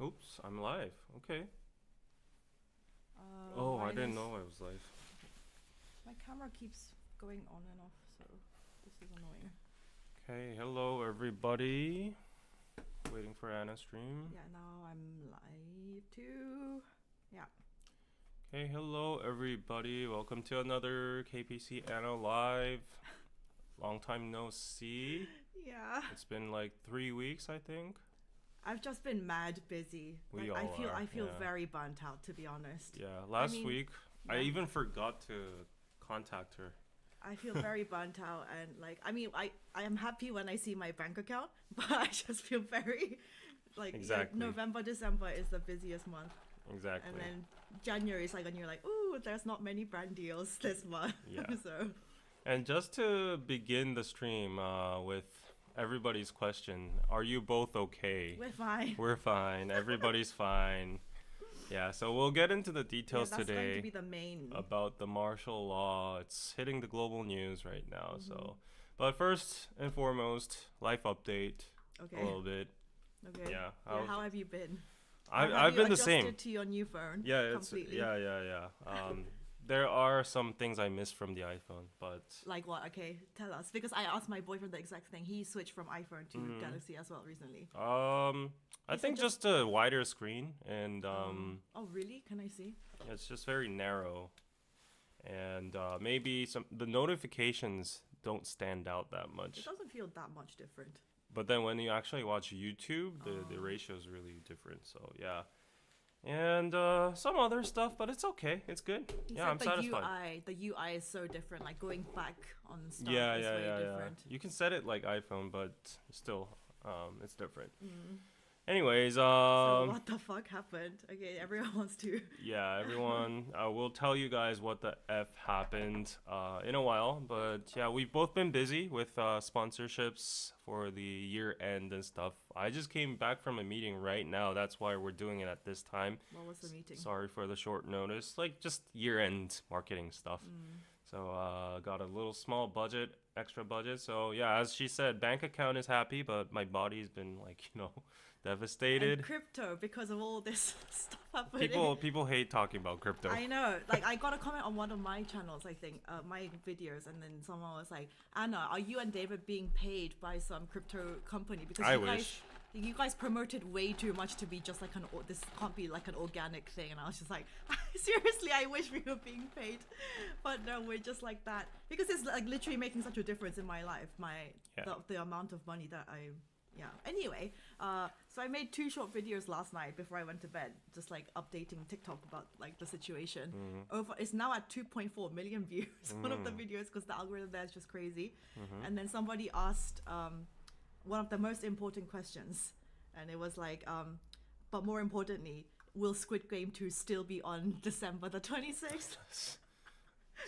Oops, I'm live. Okay. Uh, Oh, I mine didn't is know I was live. my camera keeps going on and off, so this is annoying. Okay, hello everybody. Waiting for Anna's stream. Yeah, now I'm live too. Yeah. Okay, hello everybody. Welcome to another KPC Anna live. Long time no see. Yeah. It's been like 3 weeks, I think. I've just been mad busy. We I all feel are. I feel Yeah. very burnt out, to be honest. Yeah. I Last mean, week, I yeah. even forgot to contact her. I feel very burnt out, and I am happy when I see my bank account, but I just feel very Exactly. November, December is the busiest month. Exactly. And then January is like when you're like, ooh, there's not many brand deals this month. Yeah. So And just to begin the stream with everybody's question, are you both okay? we're fine. We're fine. Everybody's fine. Yeah, so we'll get into the details That's going to today be the main. about the martial law. It's hitting the global news right now. Mm-hmm. So, but first and foremost, life update Okay. a little bit. Okay. Yeah. How have you been? I've been the same. Adjusted to your new phone. Yeah, it's completely. yeah. There are some things I missed from the iPhone, but Like what? Okay, tell us. Because I asked my boyfriend the exact thing. He switched from iPhone to Mm-hmm. Galaxy as well recently. I think just a wider screen and Oh really? Can I see? it's just very narrow, and maybe the notifications don't stand out that It much. doesn't feel that much different. But then when you actually watch YouTube, the ratio is really different. So yeah, and some other stuff, but it's okay. It's good. He Yeah, said I'm satisfied. the UI is so different. Like going back on stuff Yeah, is yeah, way yeah, yeah. different. You can set it like iPhone, but still, it's different. Mm. Anyways, So what the fuck happened? Okay, everyone wants to. yeah, everyone, we'll tell you guys what the F happened in a while. But yeah, we've both been busy with sponsorships for the year end and stuff. I just came back from a meeting right now. That's why we're doing it at this time. What was the meeting? Sorry for the short notice. Like just year end marketing stuff. Mm. So got a little small budget, extra budget. So yeah, as she said, bank account is happy, but my body's been like, devastated. And crypto, because of all this stuff happening. People hate talking about crypto. I know. Like, I got a comment on one of my channels, I think, my videos, and then someone was like, Anna, are you and David being paid by some crypto company? Because I you wish. guys, you guys promoted way too much to be just like this can't be like an organic thing. And I was just like, seriously, I wish we were being paid. But no, we're just like that. Because it's like literally making such a difference in my life, the amount of money that yeah. Anyway, so I made 2 short videos last night before I went to bed, just like updating TikTok about like the situation. It's now at 2.4 million views. One of the videos, because the algorithm there is just crazy. And then somebody asked one of the most important questions, and it was like, but more importantly, will Squid Game 2 still be on December the 26th?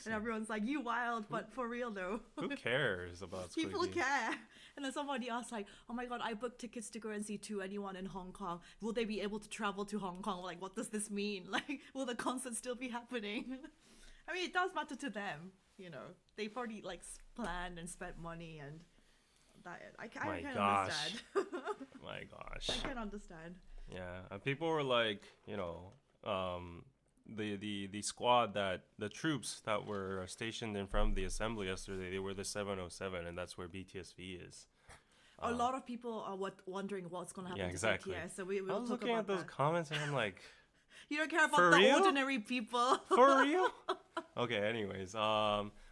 And everyone's like, you wild, but for real though. Who cares about Squid People Game? care. And then somebody asked like, oh my god, I booked tickets to go and see 2NE1 in Hong Kong. Will they be able to travel to Hong Kong? Like, what does this mean? Like, will the concert still be happening? I mean, it does matter to them, They've already like planned and spent money, and that I can understand. My gosh. I can understand. Yeah, and people were like, the squad the troops that were stationed in front of the assembly yesterday, they were the 707, and that's where BTSV is. A lot of people are wondering what's going to happen Yeah, exactly. to BTS, so we will I was talk looking about at those that. comments and I'm like, You don't care about For the real? ordinary people. for real? Okay, anyways,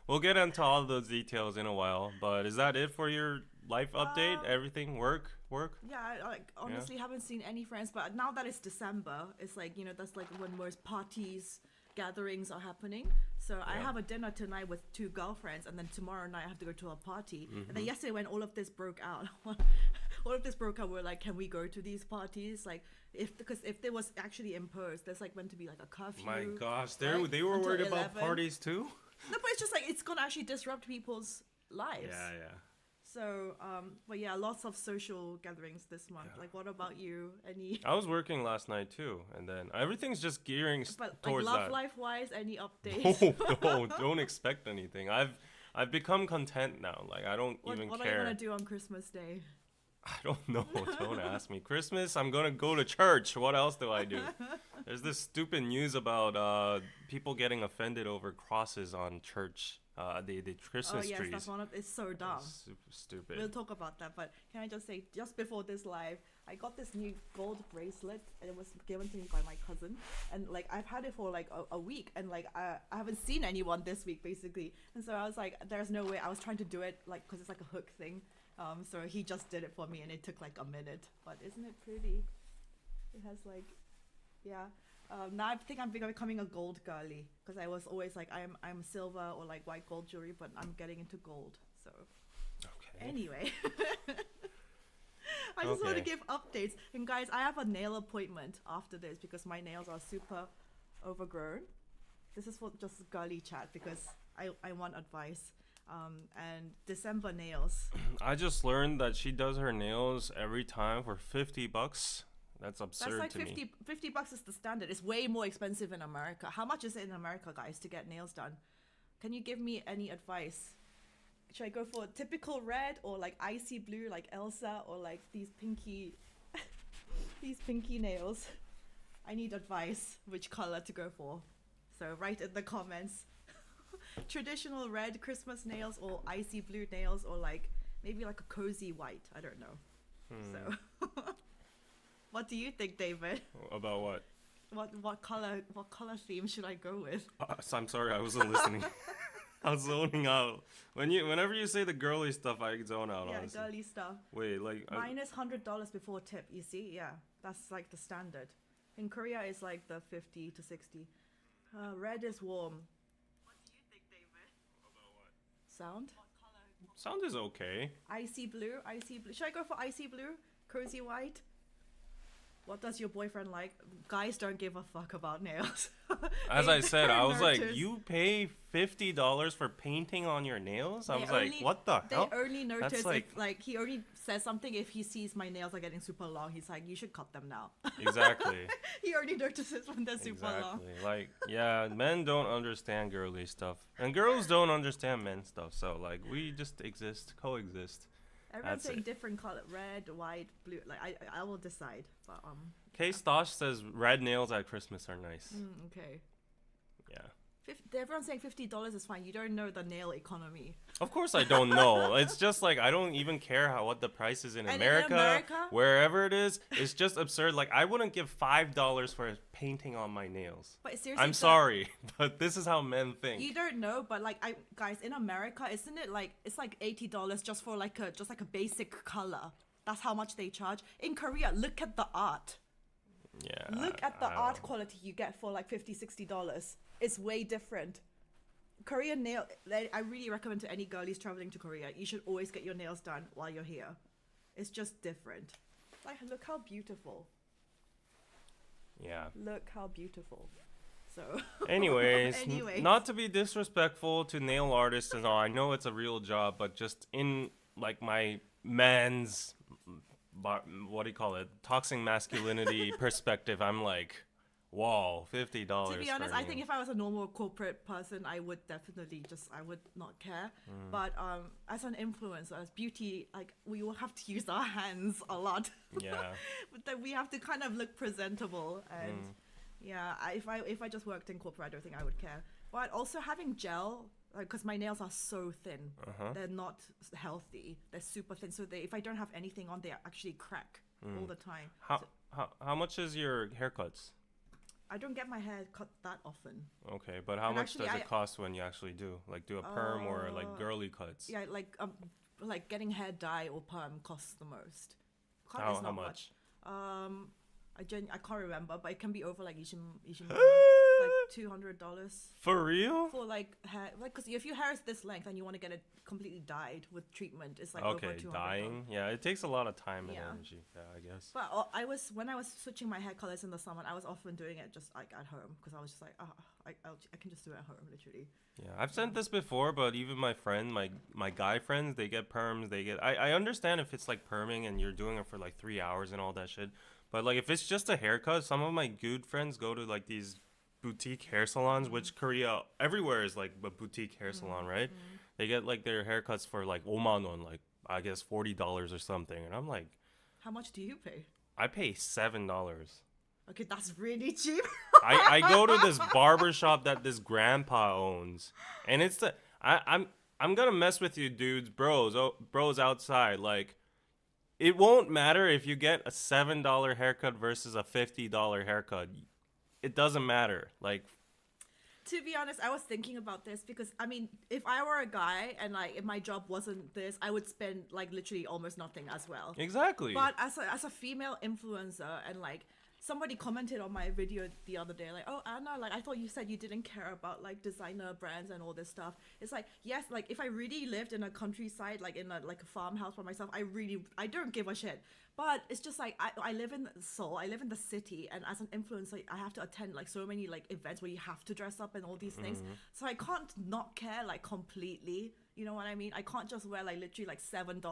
we'll get into all of those details in a while, but is that it for your life update? Everything work? Yeah, I like honestly haven't seen any friends, but now that it's December, it's like, that's like when most parties, gatherings are happening. So I have a dinner tonight with 2 girlfriends, and then tomorrow night I have to go to a party. And then yesterday when all of this broke out, we're like, can we go to these parties? Like, because if there was actually imposed, there's like meant to be like a curfew. My gosh, right? they were Until worried about 11. parties too? No, but it's just like, it's gonna actually disrupt people's lives. Yeah. So, but yeah, lots of social gatherings this month. Yeah. Like, what about you? Any? I was working last night too, and then everything's just gearing But like towards love that. life wise, any updates? No, don't expect anything. I've become content now. Like I don't even What are care. you gonna do on Christmas Day? I don't know. Don't ask me. Christmas, I'm gonna go to church. What else do I do? There's this stupid news about people getting offended over crosses on church. The Christmas Oh yes, trees. that's one of. It's so dumb. It's super stupid. We'll talk about that, but can I just say, just before this live, I got this new gold bracelet, and it was given to me by my cousin, and like I've had it for like a week, and like I haven't seen anyone this week basically, and so I was like, there's no way. I was trying to do it like because it's like a hook thing, so he just did it for me, and it took like a minute. But isn't it pretty? It has like, yeah. Now I think I'm becoming a gold girly because I was always like I'm silver or like white gold jewelry, but I'm getting into gold. So Okay. anyway, I just want to give updates. And guys, I have a nail appointment after this because my nails are super overgrown. This is for just girly chat because I want advice. And December nails. I just learned that she does her nails every time for $50. That's absurd That's like to me. 50 bucks is the standard. It's way more expensive in America. How much is it in America, guys, to get nails done? Can you give me any advice? Should I go for typical red or like icy blue like Elsa or like these pinky these pinky nails? I need advice which color to go for. So write in the comments. Traditional red Christmas nails or icy blue nails or like maybe like a cozy white. I don't know. So what do you think, David? About what? What color theme should I go with? So I'm sorry, I wasn't listening. I was zoning out. Whenever you say the girly stuff, I zone out. Yeah, honestly. girly stuff. Wait, like Minus $100 before tip. You see, yeah, that's like the standard. In Korea, it's like the 50 to 60. Red is warm. What do you think, David? about what? Sound? Sound is okay. Icy blue. Icy blue. Should I go for icy blue? Cozy white. What does your boyfriend like? Guys don't give a fuck about nails. As I said, I was like, notice. you pay $50 for painting on your nails? I They was like, only- what the They hell? only notice That's if like he only says something if he sees my nails are getting super long. He's like, you should cut them now. Exactly. He only notices when they're super long. Exactly. Like, yeah, men don't understand girly stuff, and girls don't understand men stuff. So like, we just coexist. Everyone's That's saying it. different color, red, white, blue. Like I will decide. But K Stosh says red nails at Christmas are nice. okay. Yeah. Everyone's saying $50 is fine. You don't know the nail economy. Of course I don't know. It's just like I don't even care what the price is in And in America, America? wherever it is. It's just absurd. Like I wouldn't give $5 for a painting on my nails. But seriously, I'm sorry, but this is how men think. You don't know, but like guys in America, isn't it like it's like $80 just for like a basic color? That's how much they charge. In Korea, look at the art. Yeah. Look at the I art don't- quality you get for like $50-$60. It's way different. Korean nail, I really recommend to any girlies traveling to Korea, you should always get your nails done while you're here. It's just different. Like, look how beautiful. Yeah. Look how beautiful. So, Anyways, Anyways. Not to be disrespectful to nail artists and all. I know it's a real job, but just in like my man's, what do you call it, toxic masculinity perspective, I'm like, whoa, $50. to be honest, I think if I was a normal corporate person, I would definitely I would not care. But as an influencer, as beauty, like we will have to use our hands a lot. Yeah. But then we have to kind of look presentable, and yeah, if I just worked in corporate, I don't think I would care. But also having gel, because my nails are so thin, they're not healthy. They're super thin, so if I don't have anything on, they actually crack all the time. How much is your haircuts? I don't get my hair cut that often. Okay, but how And much actually, does it cost when you actually do? Like do a perm or like girly cuts? Yeah, like getting hair dye or perm costs the most. How It's not much? I can't remember, but it can be over like like $200 For real? for like hair. Like, because if your hair is this length and you want to get it completely dyed with treatment, it's like over Okay, $200. dyeing. Yeah, it takes a lot of time and Yeah. energy. Yeah, I guess. But when I was switching my hair colors in the summer, I was often doing it just like at home because I was just like, I can just do it at home, literally. Yeah, I've sent this before, but even my friend, my guy friends, they get perms. I understand if it's like perming and you're doing it for like 3 hours and all that shit. But like if it's just a haircut, some of my good friends go to like these boutique hair salons, which Korea everywhere is like a boutique hair salon, right? They get like their haircuts for like 5만 원, like I guess $40 or something, and I'm like, How much do you pay? I pay $7. Okay, that's really cheap. I go to this barber shop that this grandpa owns, and it's I'm gonna mess with you dudes, bros outside. Like, it won't matter if you get a $7 haircut versus a $50 haircut. It doesn't matter. Like, To be honest, I was thinking about this because I mean, if I were a guy and like if my job wasn't this, I would spend like literally almost nothing as well. exactly. But as a female influencer, and like somebody commented on my video the other day, like, oh Anna, like I thought you said you didn't care about like designer brands and all this stuff. It's like, yes, like if I really lived in a countryside, like in a farmhouse by myself, I don't give a shit. But it's just like I live in Seoul, I live in the city, and as an influencer, I have to attend like so many like events where you have to dress up and all these things. So I can't not care like completely. You know what I mean? I can't just wear like literally like $7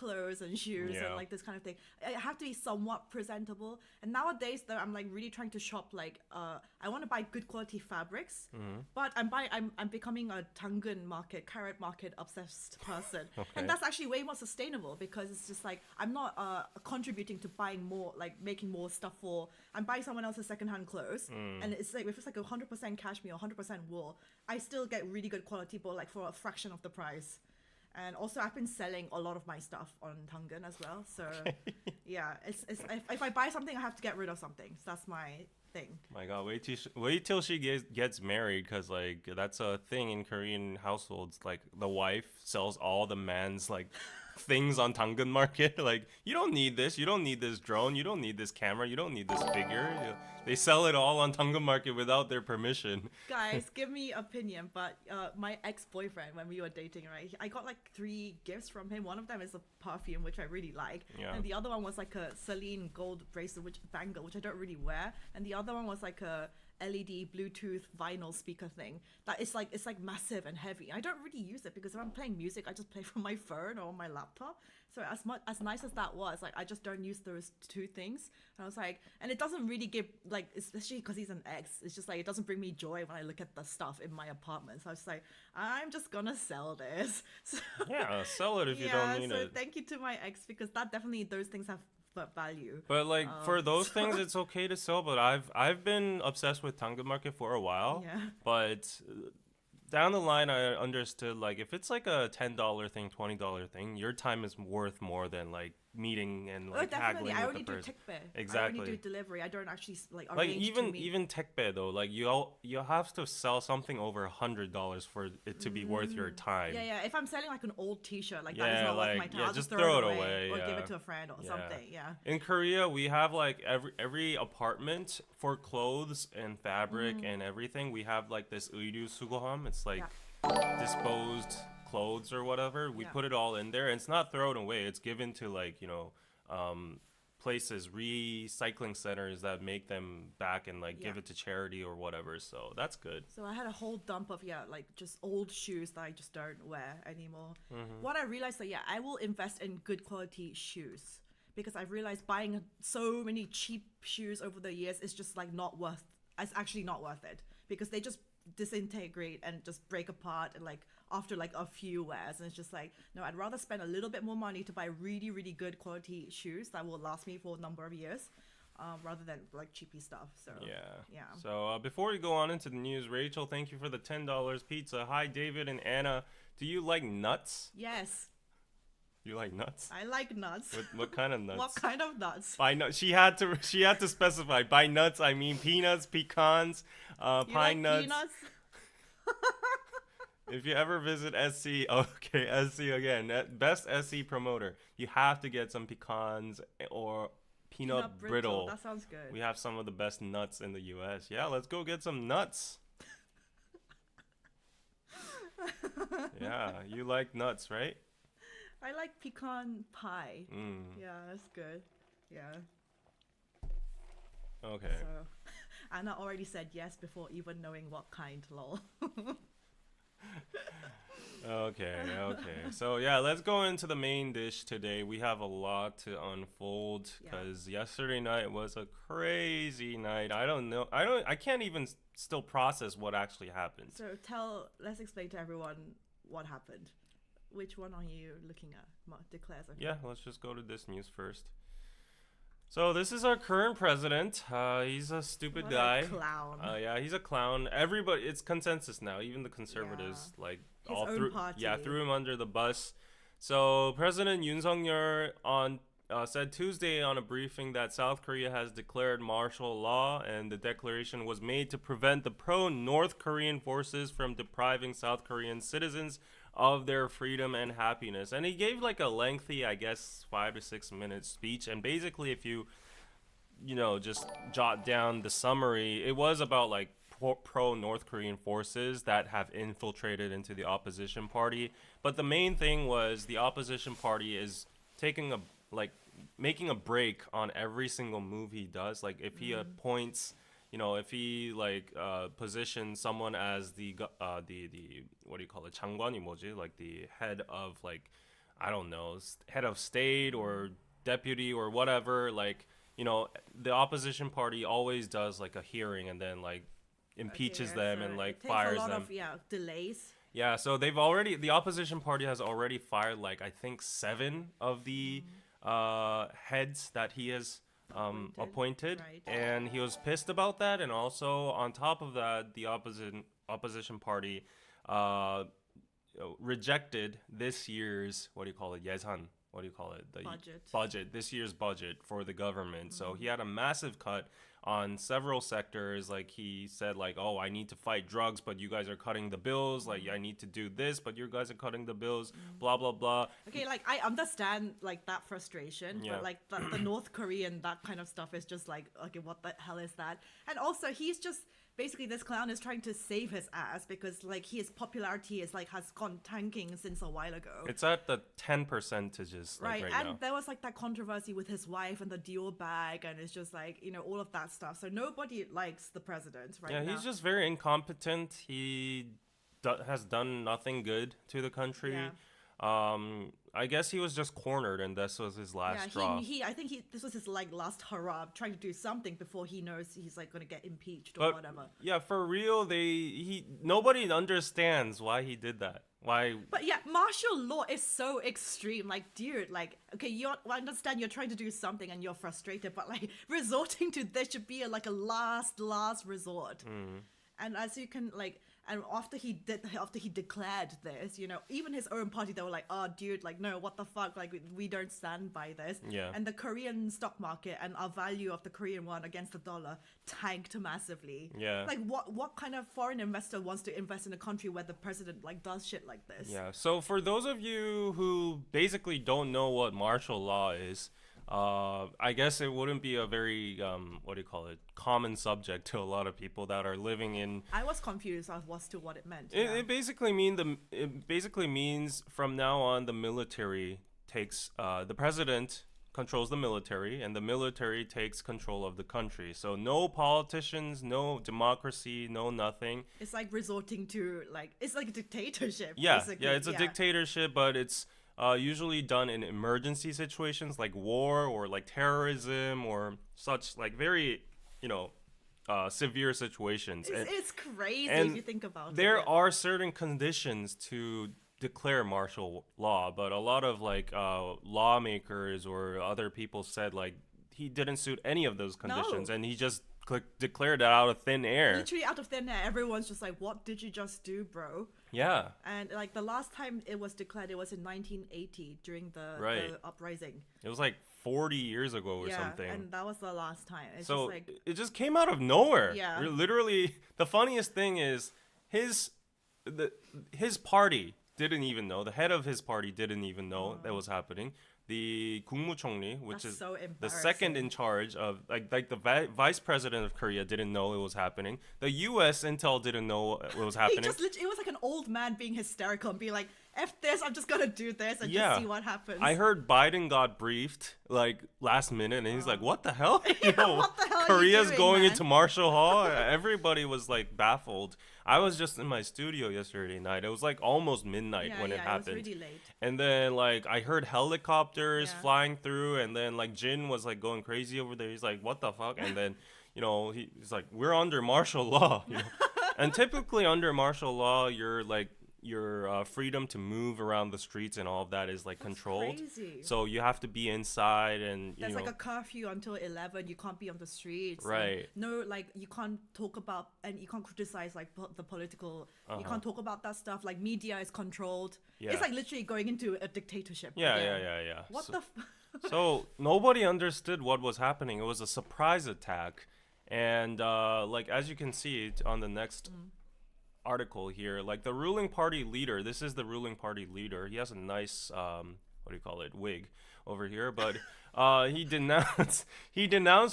clothes and shoes Yeah. and like this kind of thing. I have to be somewhat presentable. And nowadays though, I'm like really trying to shop like I want to buy good quality fabrics, but I'm becoming a carrot market obsessed person. Okay. And that's actually way more sustainable because it's just like I'm not contributing to buying more, like making more stuff I'm buying someone else's secondhand clothes, and it's like if it's like 100% cashmere or 100% wool, I still get really good quality, but like for a fraction of the price. And also, I've been selling a lot of my stuff on Tangan as well. So, yeah, it's if I buy something, I have to get rid of something. So that's my thing. My God, wait till she gets married, because like that's a thing in Korean households. Like the wife sells all the man's like things on Tangan Market. Like, you don't need this, you don't need this drone, you don't need this camera, you don't need this figure. They sell it all on Tangan Market without their permission. Guys, give me opinion. But my ex-boyfriend, when we were dating, right, I got like 3 gifts from him. One of them is a perfume, which I really like, and the other one was like a Celine gold bracelet, which I don't really wear, and the other one was like a LED Bluetooth vinyl speaker thing that it's like massive and heavy. I don't really use it because if I'm playing music, I just play from my phone or on my laptop. So as nice as that was, like I just don't use those 2 things. And I was like, and it doesn't really give, like, especially because he's an ex, it's just like it doesn't bring me joy when I look at the stuff in my apartment. So I was like, I'm just gonna sell this. So, Yeah, sell it if you don't need it. Thank you to my ex, because that definitely, those things have value. But like for those things, it's okay to sell. But I've been obsessed with Tangan Market for a while. Yeah. But down the line, I understood, like, if it's like a $10 thing, $20 thing, your time is worth more than like meeting and like definitely. haggling I with only the do person. tekbe. Exactly. I only do delivery. I don't actually like Like arrange to meet. even tekbe though, like you have to sell something over $100 for it to be worth your time. Yeah. If I'm selling like an old T-shirt, like that Yeah, is not worth my like, time. yeah, I'll just just throw it it away away, or give yeah. it to a friend or something. Yeah. In Korea, we have like every apartment for clothes and fabric and everything. We have like this 의류 수거함. It's like disposed clothes or whatever. We put it all in there, and it's not thrown away. It's given to like places, recycling centers that make them back and like give it to charity or whatever. So that's good. So I had a whole dump of like just old shoes that I just don't wear anymore. What I realized that I will invest in good quality shoes, because I've realized buying so many cheap shoes over the years is just like it's actually not worth it, because they just disintegrate and just break apart and like after like a few wears, and it's just like, no, I'd rather spend a little bit more money to buy really, really good quality shoes that will last me for a number of years, rather than like cheapy stuff. So yeah. So before we go on into the news, Rachel, thank you for the $10 pizza. Hi, David and Anna. Do you like nuts? Yes. You like nuts? I like nuts. What kind of nuts? What kind of nuts? By nuts, she had to specify. By nuts, I mean peanuts, pecans, You pine like nuts. peanuts? If you ever visit SC, okay, SC again, best SC promoter. You have to get some pecans or peanut brittle. That sounds good. We have some of the best nuts in the US. Yeah, let's go get some nuts. Yeah, you like nuts, right? I like pecan pie. Yeah, that's good. Yeah. Okay. So Anna already said yes before even knowing what kind, lol. Okay. So yeah, let's go into the main dish today. We have a lot to unfold because yesterday night was a crazy night. I can't even still process what actually happened. So let's explain to everyone what happened. Which one are you looking at? Declares. Okay. Yeah, let's just go to this news first. So this is our current president. He's a stupid What guy. a clown. Yeah, he's a clown. Everybody, it's consensus now. Even the conservatives, like His all own threw, party. yeah, threw him under the bus. So President Yoon Suk-yeol said Tuesday on a briefing that South Korea has declared martial law, and the declaration was made to prevent the pro-North Korean forces from depriving South Korean citizens of their freedom and happiness. And he gave like a lengthy, I guess, 5 to 6 minute speech. And basically, if you just jot down the summary, it was about like pro North Korean forces that have infiltrated into the opposition party. But the main thing was the opposition party is taking a making a break on every single move he does. Like if he appoints, if he positions someone as the what do you call it, 장관이 뭐지? Like the head of I don't know, head of state or deputy or whatever. The opposition party always does like a hearing and then impeaches them and it takes fires a lot them. of delays. Yeah, so the opposition party has already fired I think 7 of the heads that he has appointed, right. and he was pissed about that. And also on top of that, the opposition party rejected this year's 예산, the budget, this year's budget for the government. So he had a massive cut on several sectors. Like he said, oh, I need to fight drugs, but you guys are cutting the bills. I need to do this, but you guys are cutting the bills. Blah blah blah. Okay, I understand that frustration, Yeah. but the North Korean, that kind of stuff is just okay, what the hell is that? And also he's just basically, this clown is trying to save his ass because his popularity is has gone tanking since a while ago. It's at the 10 percentages right and now. there was that controversy with his wife and the Dior bag, and it's just all of that stuff. So nobody likes the president now. Yeah, he's just very incompetent. He has done nothing good to the country. Yeah. I guess he was just cornered, and this was his last straw. I think this was his last hurrah, trying to do something before he knows he's going to get impeached or whatever. Yeah, for real, nobody understands why he did that. Why? But yeah, martial law is so extreme. Dude, okay, I understand you're trying to do something and you're frustrated, but resorting to this should be a last resort. And as you can and after he declared this, even his own party, they were oh dude, no, what the fuck, we don't stand by this. Yeah. And the Korean stock market and our value of the Korean won against the dollar tanked massively. Yeah. What kind of foreign investor wants to invest in a country where the president does shit like this? Yeah. So for those of you who basically don't know what martial law is, I guess it wouldn't be a very common subject to a lot of people that are living in. I was confused as to what it meant. It basically means from now on the military takes the president controls the military, and the military takes control of the country. So no politicians, no democracy, no nothing. It's resorting to it's like a dictatorship. Yeah, basically. yeah, it's a dictatorship, but it's usually done in emergency situations like war or terrorism or such very severe situations. It's crazy and if you think about it. There are certain conditions to declare martial law, but a lot of lawmakers or other people said he didn't suit any of those conditions, and he just declared it out of thin air. Literally out of thin air. Everyone's just what did you just do, bro? Yeah. And the last time it was declared, it was in 1980 during the uprising. It was 40 years ago or something. And that was the last time. It's so just it just came out of nowhere. Yeah. Literally, the funniest thing is his party didn't even know. The head of his party didn't even know that was happening. The 국무총리, which That's is so the second in charge of the vice president of Korea, didn't know it was happening. The U.S. intel didn't know it was happening. It was an old man being hysterical and being F this, I'm just gonna do this and just see what happens. I heard Biden got briefed last minute, and he's what the hell? What the hell are Korea's you doing, going man? into martial law. Everybody was baffled. I was just in my studio yesterday night. It was almost midnight when it happened. It was really late. And then I heard helicopters flying through, and then Jin was going crazy over there. He's what the fuck? And then he's we're under martial law. And typically under martial law, you're your freedom to move around the streets and all of that is like That's controlled. crazy. So you have to be inside, and There's like a curfew until 11. You can't be on the streets. and Right. No, like you can't talk about and you can't criticize like the political. You can't talk about that stuff. Like media is controlled. Yeah. It's like literally going into a dictatorship. Yeah, again. yeah. What So, the? so nobody understood what was happening. It was a surprise attack, and like as you can see on the next article here, like the ruling party leader. This is the ruling party leader. He has a nice what do you call it, wig over here, but he denounced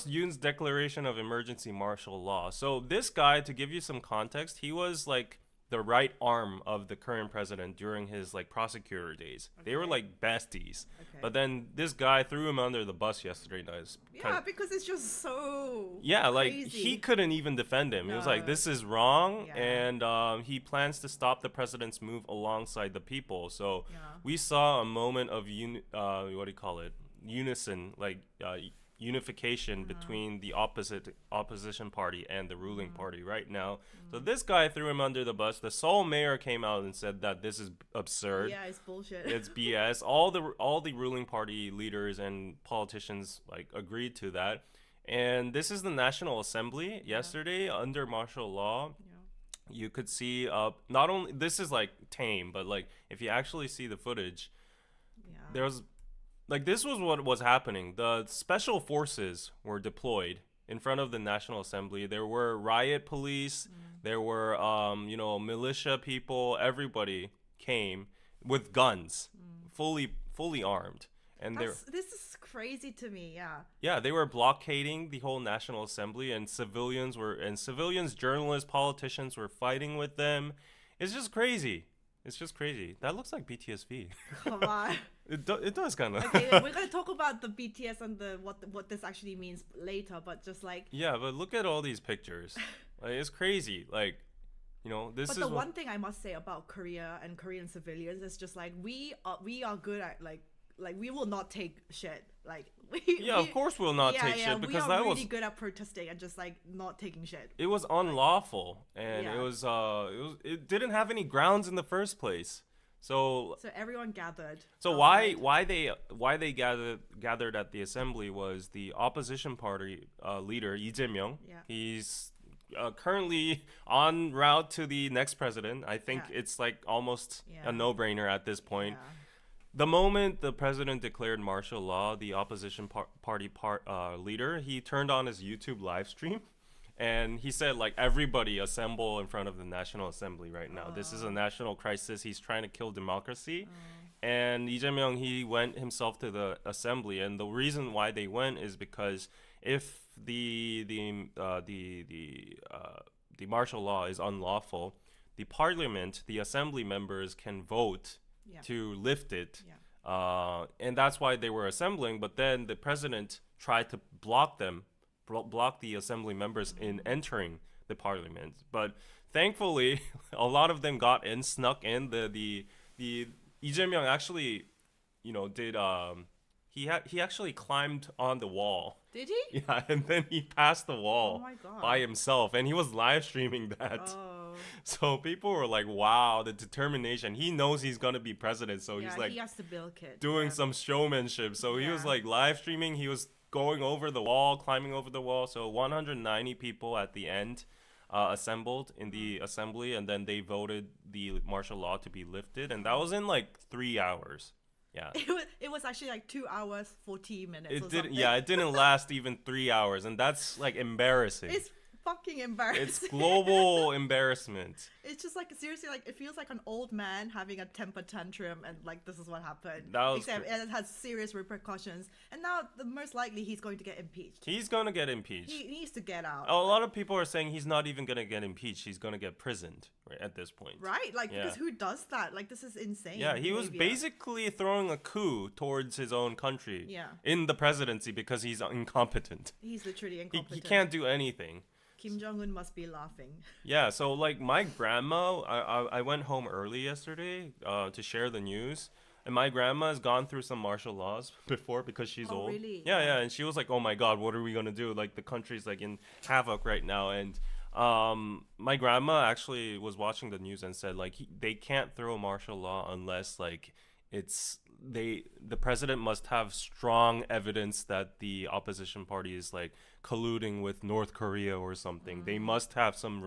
Yoon's declaration of emergency martial law. So this guy, to give you some context, he was like the right arm of the current president during his like prosecutor days. They were Okay. like besties. Okay. But then this guy threw him under the bus yesterday night. Yeah, because it's just so. Yeah, like crazy. he couldn't even defend him. He was like, No. "This is wrong," Yeah. and he plans to stop the president's move alongside the people. So Yeah. we saw a moment of what do you call it? Unison, like unification between the opposition party and the ruling party right now. So this guy threw him under the bus. The Seoul mayor came out and said that this is absurd. Yeah, it's bullshit. It's BS. All the ruling party leaders and politicians like agreed to that. And this is the National Assembly yesterday under martial law. Yeah. You could see not only this is like tame, but like if you actually see the footage, Yeah. there was like this was what was happening. The special forces were deployed in front of the National Assembly. There were riot police, there were militia people, everybody came with guns, fully armed. And This is crazy to me. Yeah. yeah, they were blockading the whole National Assembly, and civilians, journalists, politicians were fighting with them. It's just crazy. That looks like BTSV. Come on. It does kind of. Okay, we're gonna talk about the BTS and what this actually means later, but just like. Yeah, but look at all these pictures. Like, it's crazy. Like, this But is the one thing I must say about Korea and Korean civilians is just like we are good at like we will not take shit. Like of course we'll not take shit we because are that really was good at protesting and just like not taking shit. it was unlawful, and Yeah. it didn't have any grounds in the first place. So So everyone gathered. why they gathered at the assembly was the opposition party leader Lee Jae-myung. Yeah. He's currently en route to the next president. I think Yeah. it's like almost Yeah. a no-brainer at this point. Yeah. The moment the president declared martial law, the opposition party leader, he turned on his YouTube live stream, and he said, like, everybody assemble in front of the National Assembly right now. This is a national crisis. He's trying to kill democracy. And Lee Jae-myung, he went himself to the assembly, and the reason why they went is because if the martial law is unlawful, the parliament, the assembly members can vote Yeah. to lift it. Yeah. And that's why they were assembling. But then the president tried to block the assembly members in entering the parliament. But thankfully, a lot of them got in, snuck in. The Lee Jae-myung actually, did he actually climbed on the wall. Did he? Yeah, and then he passed the wall Oh my God. by himself, and he was live streaming that. Oh. So people were like, "Wow, the determination! He knows he's gonna be president, so Yeah, he's like he has to bilk it. doing Yeah. some showmanship." So he was Yeah. like live streaming. He was going over the wall, climbing over the wall. So 190 people at the end assembled in the assembly, and then they voted the martial law to be lifted, and that was in like 3 hours. Yeah. It was actually like 2 hours 40 minutes. It or didn't. something. Yeah, it didn't last even 3 hours, and that's like embarrassing. It's fucking embarrassing. It's global embarrassment. It's just like seriously, like it feels like an old man having a temper tantrum, and like this is what happened. That was Except it has serious repercussions, and now the most likely he's going to get impeached. He's gonna get impeached. He needs to get out. A lot of people are saying he's not even gonna get impeached. He's gonna get prisoned right at this point. Right? Like Yeah. because who does that? Like this is insane. Yeah, he was behavior. basically throwing a coup towards his own country. Yeah. In the presidency because he's incompetent. He's literally He incompetent. can't do anything. Kim Jong-un must be laughing. Yeah, so like my grandma, I went home early yesterday to share the news, and my grandma has gone through some martial laws before because she's Oh, old. really? Yeah, and she was like, "Oh my God, what are we gonna do? Like the country's like in havoc right now." And My grandma actually was watching the news and said like they can't throw martial law unless like it's the president must have strong evidence that the opposition party is like colluding with North Korea or something. They must have some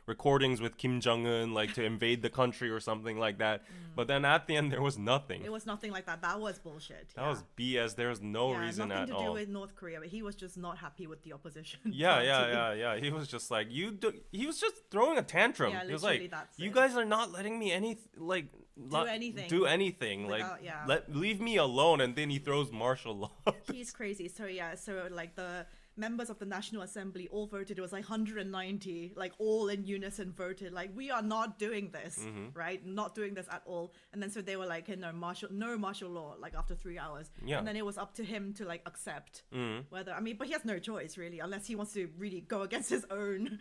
recordings with Kim Jong Un like to invade the country or something like that. But then at the end there was nothing. It was nothing like that. That was bullshit. That was BS. There was no reason at all. Nothing to do with North Korea, but he was just not happy with the opposition. Yeah. He was just like he was just throwing a tantrum. Yeah, He was like, literally, that's "You it. guys are not letting me do anything. Without- Like, leave me alone." And then he throws martial law. He's crazy. So like the members of the National Assembly all voted. It was like 190, like all in unison voted like we are not doing this, right? Not doing this at all. And then so they were like, hey, no martial law. Like after 3 hours, and then it was up to him to like accept whether but he has no choice really unless he wants to really go against his own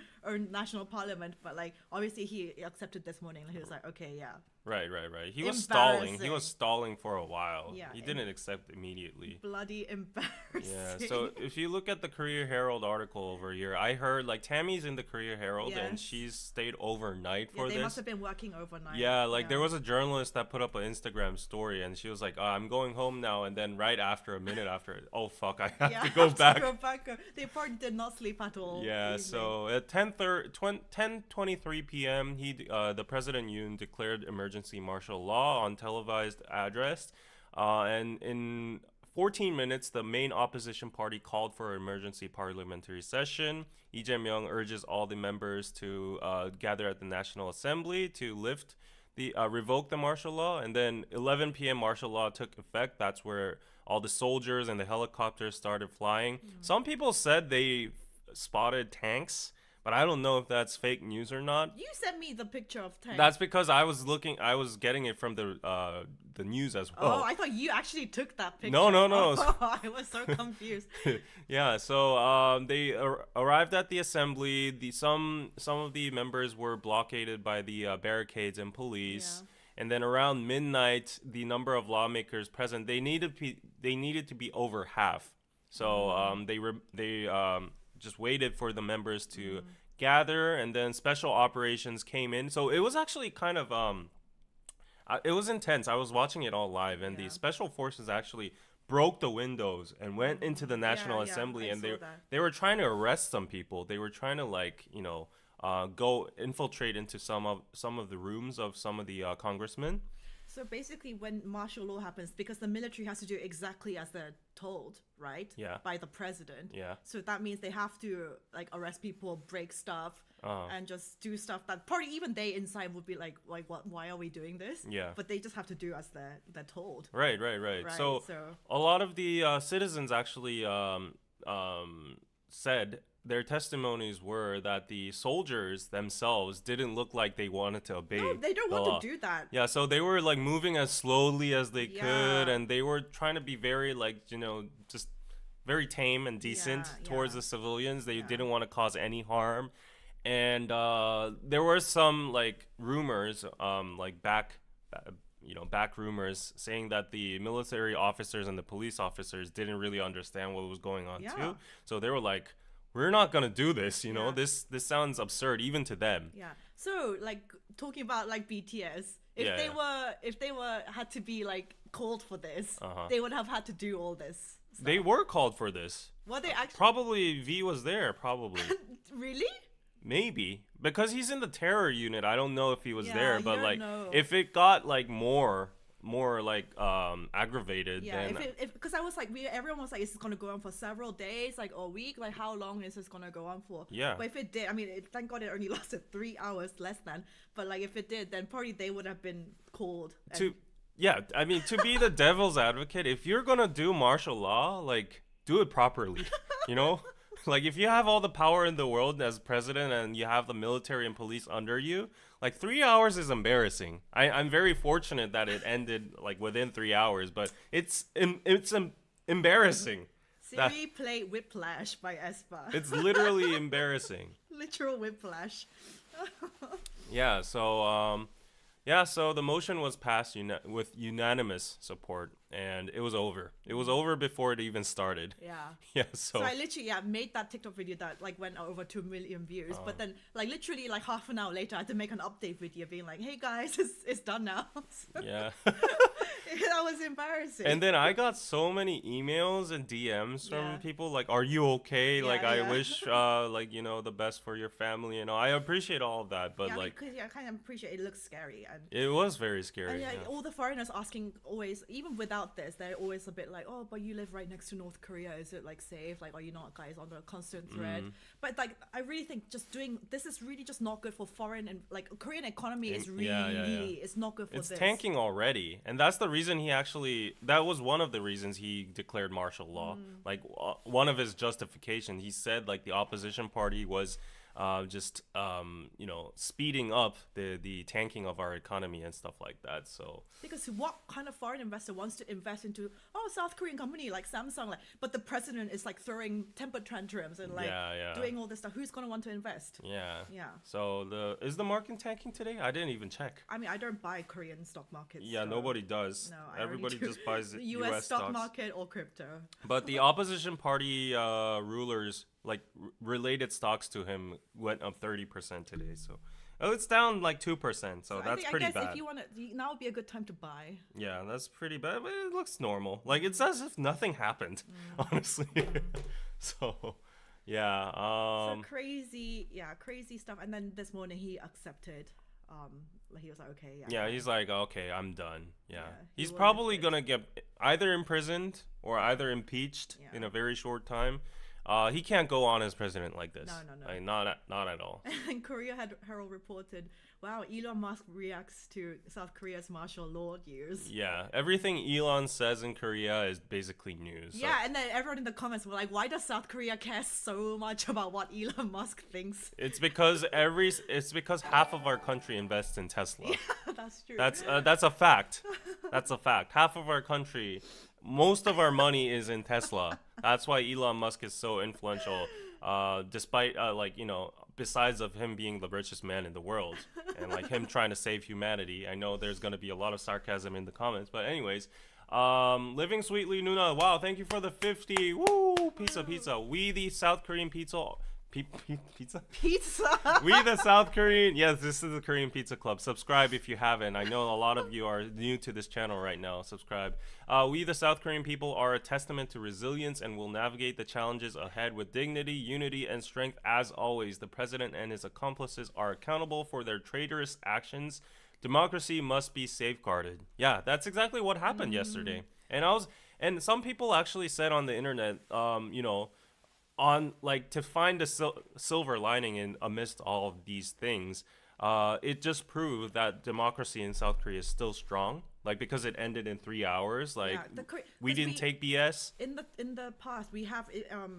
national parliament. But like obviously he accepted this morning. And he was like, okay, yeah. Right. He was stalling. He Embarrassing. was stalling for a while. Yeah, He didn't accept immediately. Bloody embarrassing. Yeah, so if you look at the Korea Herald article over here, I heard like Tammy's in the Korea Herald and Yes. she's stayed overnight for they this. must have been working overnight. Yeah, like there was a journalist that put up an Instagram story and she was like, I'm going home now. And then right after, a minute after, oh fuck, I have to go back. They probably did not sleep at all. Yeah, so at 10:23 p.m., the President Yoon declared emergency martial law on televised address. And in 14 minutes, the main opposition party called for an emergency parliamentary session. Lee Jae-myung urges all the members to gather at the National Assembly to revoke the martial law. And then 11 p.m. martial law took effect. That's where all the soldiers and the helicopters started flying. Some people said they spotted tanks, but I don't know if that's fake news or not. You sent me the picture of tanks. That's because I was getting it from the news as well. Oh, I thought you actually took that picture. No. Oh, I was so confused. Yeah, so they arrived at the assembly. Some of the members were blockaded by the barricades and police. Yeah. And then around midnight, the number of lawmakers present they needed to be over half. So they just waited for the members to gather, and then special operations came in. So it was actually kind of it was intense. I was watching it all live, and the special forces actually broke the windows and went into the National Assembly, and they were trying to arrest some people. They were trying to go infiltrate into some of the rooms of some of the congressmen. So basically, when martial law happens, because the military has to do exactly as they're told, right? Yeah. By the president. Yeah. So that means they have to like arrest people, break stuff, and just do stuff that probably even they inside would be like what? Why are we doing this? Yeah. But they just have to do as they're told. Right. So a lot of the citizens actually said their testimonies were that the soldiers themselves didn't look like they wanted to obey. No, they don't want to do that. Yeah, so they were like moving as slowly as they could, Yeah. and they were trying to be very just very tame and decent towards the civilians. They didn't want to cause any harm. And there were some like rumors, back rumors saying that the military officers and the police officers didn't really understand what was going on too. So they were like, we're not gonna do this, this sounds absurd even to them. Yeah. So like talking about like BTS, if they were had to be like called for this, they would have had to do all this stuff. They were called for this. Were they actually? Probably V was there, probably. Really? Maybe. Because he's in the terror unit. I don't know if he was there, you but don't like know. if it got like more like aggravated, Yeah, then because I was like, everyone was like, is this gonna go on for several days, like a week, like how long is this gonna go on for? Yeah. But if it did, I mean, thank God it only lasted 3 hours, less than. But like if it did, then probably they would have been called. to be the devil's advocate, if you're gonna do martial law, like do it properly, Like if you have all the power in the world as president and you have the military and police under you, like 3 hours is embarrassing. I'm very fortunate that it ended like within 3 hours, but it's embarrassing. Siri play Whiplash by aespa. It's literally embarrassing. Literal whiplash. So the motion was passed with unanimous support. and it was over. It was over before it even started. Yeah. Yeah, So I literally made that TikTok video that like went over 2 million views, but then like literally like half an hour later I had to make an update video being like, hey guys, it's done now. So yeah. that was embarrassing. And then I got so many emails and DMs from Yeah. people like, "Are you okay? Like, I yeah. wish, like, the best for your family." I appreciate all of that, but yeah, like, because I kind of appreciate it looks scary and. it was very scary. And yeah, Yeah. all the foreigners asking always, even without this, they're always a bit like, oh, but you live right next to North Korea. Is it like safe? Like, are you not guys under a constant threat? But like, I really think just doing this is really just not good for foreign and like Korean economy is really it's not good for It's this. tanking already, and that's the reason that was one of the reasons he declared martial law. Like one of his justification, he said like the opposition party was just speeding up the tanking of our economy and stuff like that. So Because what kind of foreign investor wants to invest into South Korean company like Samsung, like, but the president is like throwing temper tantrums and like doing all this stuff? Who's gonna want to invest? yeah. Yeah. So is the market tanking today? I didn't even check. I mean, I don't buy Korean stock markets. Yeah, so nobody does. No, I Everybody already do. just buys the US stock stocks. market or crypto. But the opposition party rulers, like related stocks to him, went up 30% today. So it's down like 2%. So that's pretty I guess bad. if you want to, now would be a good time to buy. Yeah, that's pretty bad. But it looks normal. Like it's as if nothing happened, honestly. So yeah. So crazy stuff. And then this morning he accepted. He was like, okay, Yeah, he's like, okay, I'm done. Yeah, he he's will probably quit. gonna get either imprisoned or either impeached in a very short time. He can't go on as president like this. No. Like, not at all. And Korea Herald reported, wow, Elon Musk reacts to South Korea's martial law use. Yeah, everything Elon says in Korea is basically news. So- Yeah, and then everyone in the comments were like, why does South Korea care so much about what Elon Musk thinks? It's because half of our country invests in Tesla. Yeah, that's true. That's a fact. That's a fact. Half of our country, most of our money is in Tesla. That's why Elon Musk is so influential. Despite besides of him being the richest man in the world and like him trying to save humanity. I know there's gonna be a lot of sarcasm in the comments, but anyways, living sweetly Nuna. Wow, thank you for the 50. Woo, pizza. We the South Korean pizza. Pizza? We the South Korean. Yes, this is the Korean Pizza Club. Subscribe if you haven't. I know a lot of you are new to this channel right now. Subscribe. We the South Korean people are a testament to resilience and will navigate the challenges ahead with dignity, unity, and strength. As always, the president and his accomplices are accountable for their traitorous actions. Democracy must be safeguarded. Yeah, that's exactly what happened yesterday. And some people actually said on the internet, on like to find a silver lining in amidst all of these things, it just proved that democracy in South Korea is still strong. Like because it ended in 3 hours. Like we didn't take BS. In the past, we have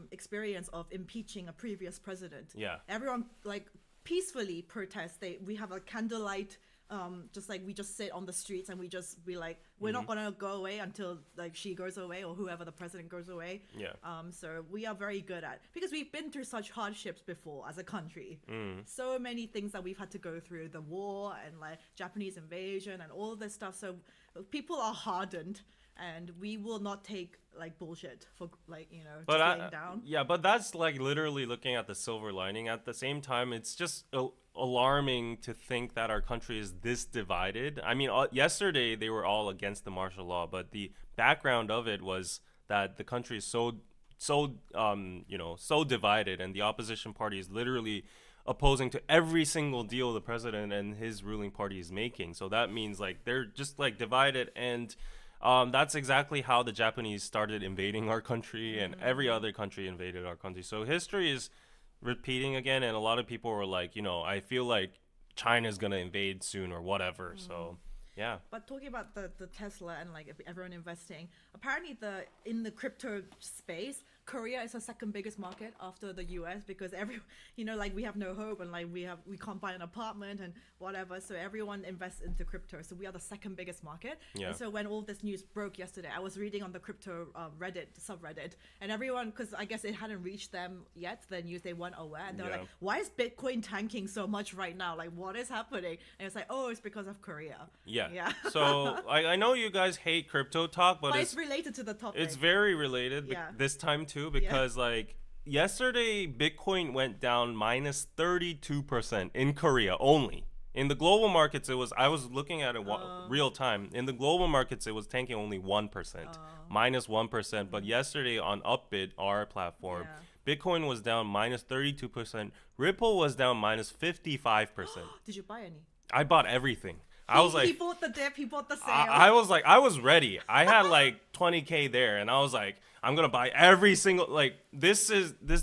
experience of impeaching a previous president. Yeah. Everyone like peacefully protest. We have a candlelight. Just like we just sit on the streets and we just be like, we're not gonna go away until like she goes away or whoever the president goes away. Yeah. So we are very good at, because we've been through such hardships before as a country. So many things that we've had to go through, the war and like Japanese invasion and all this stuff. So people are hardened. And we will not take like bullshit for like just laying down. Yeah, but that's like literally looking at the silver lining. At the same time, it's just alarming to think that our country is this divided. I mean, yesterday they were all against the martial law, but the background of it was that the country is so divided, and the opposition party is literally opposing to every single deal the president and his ruling party is making. So that means like they're just like divided, and that's exactly how the Japanese started invading our country, and every other country invaded our country. So history is repeating again, and a lot of people were like, I feel like China's gonna invade soon or whatever. So yeah. But talking about the Tesla and like everyone investing, apparently in the crypto space, Korea is the second biggest market after the US because like we have no hope and like we can't buy an apartment and whatever. So everyone invests into crypto. So we are the second biggest market. Yeah. And so when all this news broke yesterday, I was reading on the crypto Reddit subreddit, and everyone, because I guess it hadn't reached them yet, the news, they weren't aware, and they were like, "Why is Bitcoin tanking so much right now? Like, what is happening?" And it's like, "Oh, it's because of Korea." Yeah. So I know you guys hate crypto talk, but it's related to the topic. It's very related this time too, because like yesterday Bitcoin went down minus 32% in Korea only. In the global markets, I was looking at it real time. In the global markets, it was tanking only 1%, minus 1%. But yesterday on Upbit, our platform, Bitcoin was down minus 32%. Ripple was down minus 55%. Did you buy any? I bought everything. I was like, he bought the dip, he bought the sale. I was like, I was ready. I had like 20K there, and I was like, I'm gonna buy every single, like, this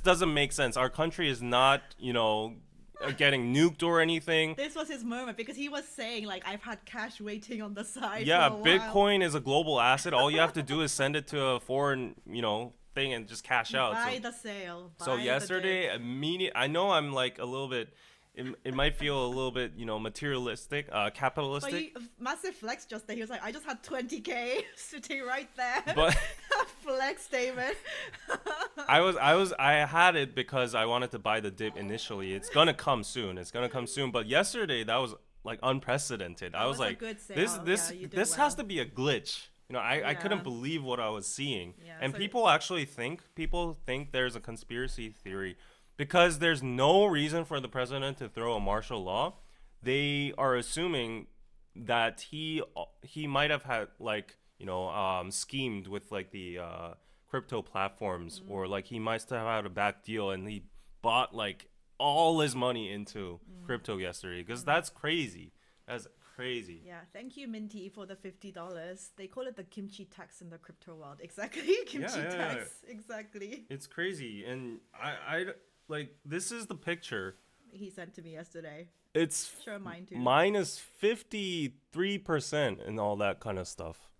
doesn't make sense. Our country is not, getting nuked or anything. This was his moment because he was saying like, I've had cash waiting on the side. Yeah, for a Bitcoin is a global asset. All you have to do is send it to a foreign, thing and just cash out. Buy the sale. So yesterday, I know I'm like a little bit. It might feel a little bit, materialistic, capitalistic. But massive flex just there. He was like, I just had 20K sitting right there. But flex, David. I had it because I wanted to buy the dip initially. It's gonna come soon. But yesterday that was like unprecedented. I was like, this has to be a glitch. I couldn't believe what I was seeing. Yeah, and people think there's a conspiracy theory. Because there's no reason for the president to throw a martial law, they are assuming that he might have had schemed with like the crypto platforms, or like he might have had a back deal and he bought like all his money into crypto yesterday. Because that's crazy. That's crazy. Yeah, thank you, Minty, for the $50. They call it the kimchi tax in the crypto world. Exactly, kimchi tax. Yeah. Exactly. It's crazy, and I like, this is the picture he sent to me yesterday. It's sure mine too. Minus 53% and all that kind of stuff.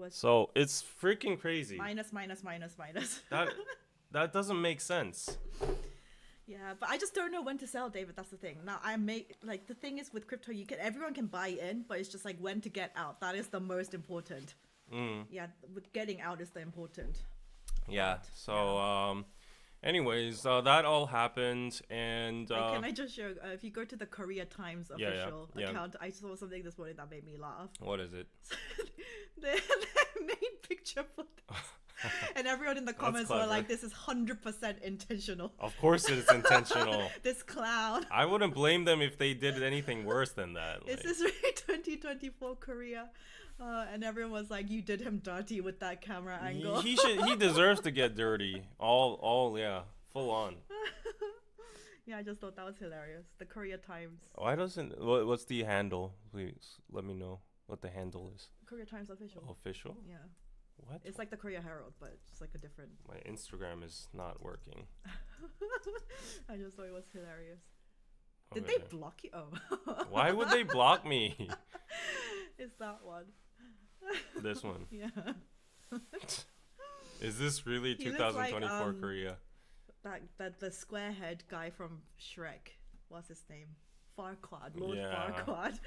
So it's freaking crazy. Minus. That doesn't make sense. Yeah, but I just don't know when to sell, David. That's the thing. Now the thing is with crypto, everyone can buy in, but it's just like when to get out. That is the most important. Yeah, with getting out is the important. Yeah. So anyways, that all happened, and can I just show? If you go to the Korea Times official account, I saw something this morning that made me laugh. What is it? Their main picture for this. And everyone in the comments were like, this is 100% intentional. Of course it is intentional. This cloud. I wouldn't blame them if they did anything worse than that. This is really 2024 Korea. And everyone was like, you did him dirty with that camera angle. He deserves to get dirty. Full on. Yeah, I just thought that was hilarious. The Korea Times. What's the handle? Please let me know what the handle is. Korea Times official. Official? Yeah. What? It's like the Korea Herald, but it's like a different. My Instagram is not working. I just thought it was hilarious. Did they block you? Oh. Why would they block me? It's that one. This one. Yeah. Is this really 2024 like, Korea? That the square head guy from Shrek. What's his name? Farquaad. Lord Farquaad.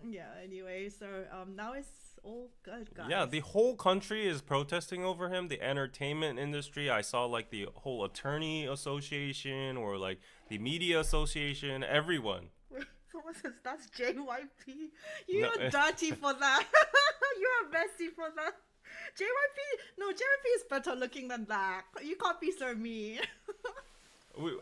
Yeah, anyway, so now it's all good, guys. Yeah, the whole country is protesting over him. The entertainment industry, I saw like the whole attorney association or like the media association, everyone. Someone says that's JYP. You're dirty for that. You're messy for that. JYP is better looking than that. You can't be so mean.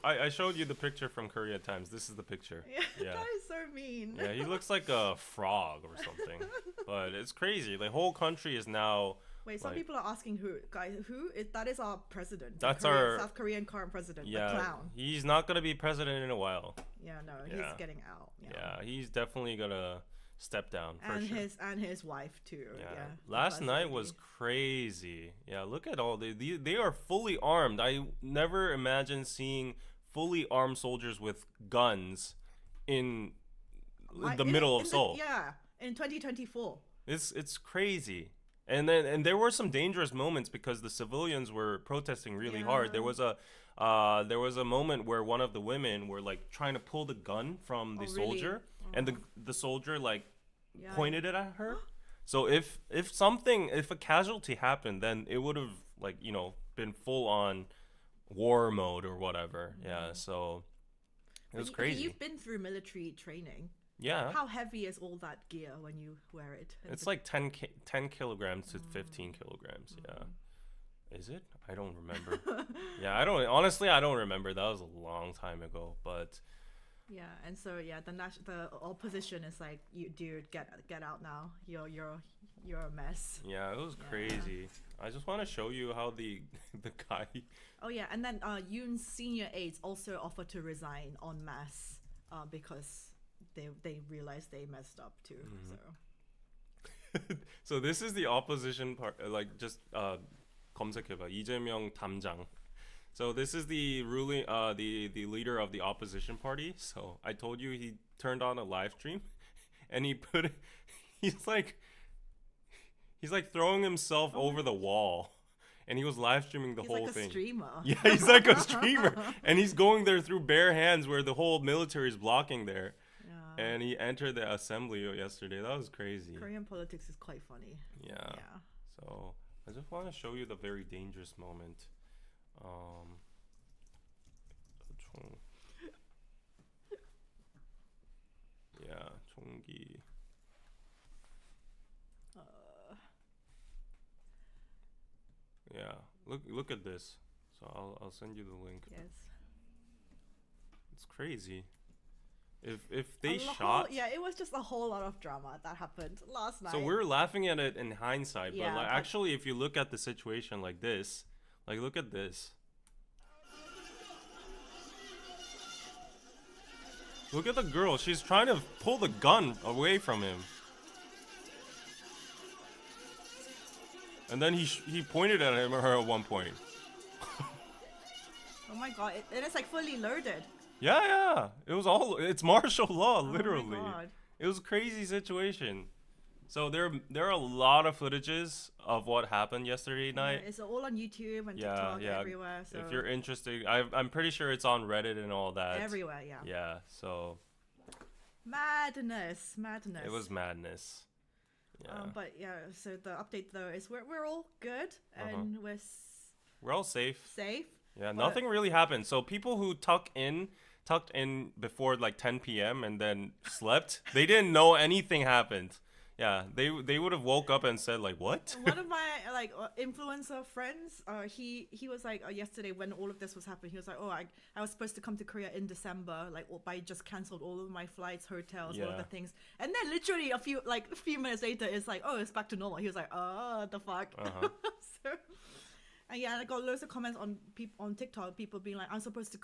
I showed you the picture from Korea Times. This is the picture. Yeah. That is so mean. Yeah, he looks like a frog or something. But it's crazy. The whole country is now. Wait, some people are asking that is our president. That's our South Korean current president. Yeah, the clown. He's not gonna be president in a while. Yeah, no, he's getting out. Yeah, he's definitely gonna step down. And his wife too. Yeah. Last night was crazy. Yeah, look at all they are fully armed. I never imagined seeing fully armed soldiers with guns in the middle of Seoul. Yeah, in 2024. It's crazy. And there were some dangerous moments because the civilians were protesting really hard. Yeah. There was a moment where one of the women were like trying to pull the gun from the Oh, really? soldier, and the soldier like Yeah. pointed it at her. So if a casualty happened, then it would have like been full on war mode or whatever. Yeah, so it was Okay, crazy. you've been through military training. Yeah, How heavy is all that gear when you wear it? it's like 10 kilograms to 15 kilograms. Yeah, is it? I don't remember. Yeah, I don't remember. That was a long time ago, but Yeah, and so the opposition is like, you dude, get out now. You're a mess. yeah, it was crazy. I just want to show you how the the guy. Oh yeah, and then Yoon's senior aides also offered to resign en masse because they realized they messed up too. So So this is the opposition part. Like just 검색해봐. 이재명 담장. So this is the ruling, the leader of the opposition party. So I told you he turned on a live stream, and he's like throwing himself over the wall, and he was live streaming the he's whole like a thing. streamer. Yeah, he's like a streamer, and he's going there through bare hands where the whole military is blocking there. Yeah. And he entered the assembly yesterday. That was crazy. Korean politics is quite funny. Yeah. Yeah. So I just want to show you the very dangerous moment. Yeah, 총기. Yeah, look at this. So I'll send you the link. Yes. It's crazy. If they A shot. yeah, it was just a whole lot of drama that happened last night. So we're laughing at it in hindsight, Yeah, but like but- actually, if you look at the situation like this, like look at this. Look at the girl. She's trying to pull the gun away from him. And then he pointed at her at one point. Oh my god, and it's like fully loaded. Yeah. It's martial law, Oh my literally. God. It was a crazy situation. So there are a lot of footages of what happened yesterday night. It's all on YouTube and Yeah, TikTok yeah. everywhere. So If you're interested, I'm pretty sure it's on Reddit and all that. everywhere, yeah. Yeah, so Madness. it was madness. Yeah. But yeah, so the update though is we're all good and we're We're all safe. safe. Yeah, nothing really happened. So people who tucked in before like 10 p.m. and then slept, they didn't know anything happened. Yeah, they would have woke up and said like, what? One of my influencer friends, he was like yesterday when all of this was happening, he was like, oh, I was supposed to come to Korea in December, but I just cancelled all of my flights, hotels, all of Yeah. the things, and then literally a few minutes later, it's like, oh, it's back to normal. He was like, oh, the fuck. Uh-huh. So, and yeah, I got loads of comments on TikTok, people being like, I'm supposed to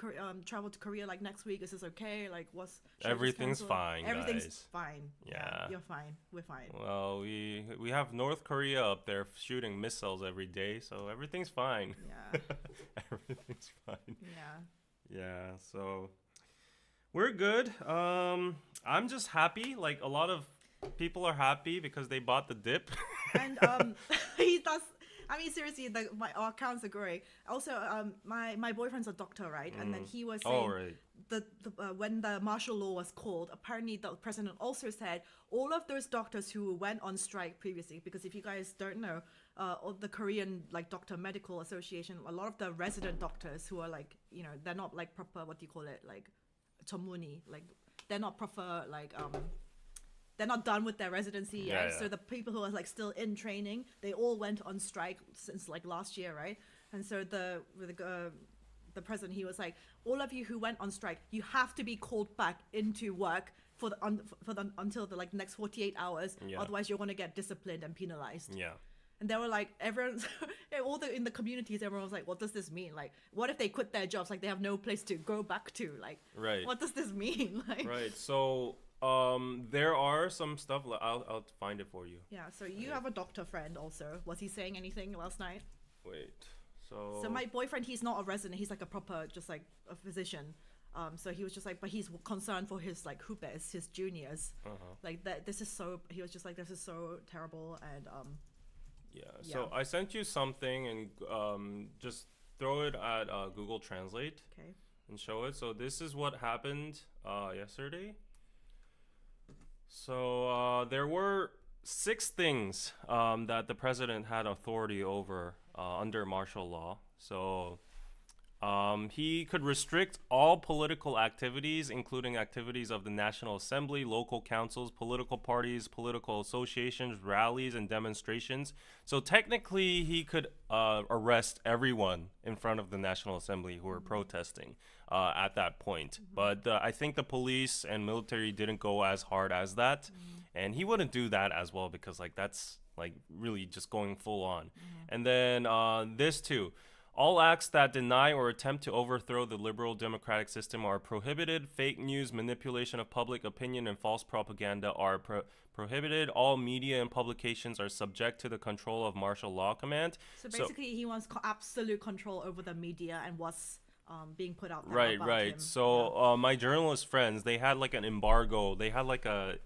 travel to Korea like next week. Is this okay? Like, should I just Everything's cancel? fine, Everything's guys. fine. Yeah. You're fine. We're fine. Well, we have North Korea up there shooting missiles every day, so everything's fine. Yeah. Everything's fine. Yeah. Yeah, so we're good. I'm just happy. Like a lot of people are happy because they bought the dip. And he does. I mean, seriously, our accounts are growing. Also, my boyfriend's a doctor, right? And then he was saying right. when the martial law was called, apparently the president also said all of those doctors who went on strike previously, because if you guys don't know, all the Korean Doctor Medical Association, a lot of the resident doctors who are they're not like proper, what do you call it, like 전문의, like they're not proper they're not done with their residency yet. Yeah, yeah. So the people who are still in training, they all went on strike since last year, right? And so the president, he was like, all of you who went on strike, you have to be called back into work until the next 48 hours. Yeah. Otherwise, you're going to get disciplined and penalized. Yeah. And they were like, everyone's in the communities, everyone was like, what does this mean? Like, what if they quit their jobs? Like, they have no place to go back to. Like, Right. what does this mean? Like, Right. So there are some stuff. I'll find it for you. yeah. So you have a doctor friend also. Was he saying anything last night? Wait. So. So my boyfriend, he's not a resident. He's like a proper, just like a physician. So he was just like, but he's concerned for his hupes, his juniors. Uh-huh. Like that. This is so. He was just like, this is so terrible, and So I sent you something and just throw it at Google Translate Okay. and show it. So this is what happened yesterday. So there were 6 things that the president had authority over under martial law. So he could restrict all political activities, including activities of the National Assembly, local councils, political parties, political associations, rallies, and demonstrations. So technically, he could arrest everyone in front of the National Assembly who were protesting at that point. But I think the police and military didn't go as hard as that. And he wouldn't do that as well because like that's like really just going full on. And then this too. All acts that deny or attempt to overthrow the liberal democratic system are prohibited. Fake news, manipulation of public opinion, and false propaganda are prohibited. All media and publications are subject to the control of martial law command. So basically, he wants absolute control over the media and what's being put out there Right, about right. him. So my journalist friends, they had like an embargo. They had like a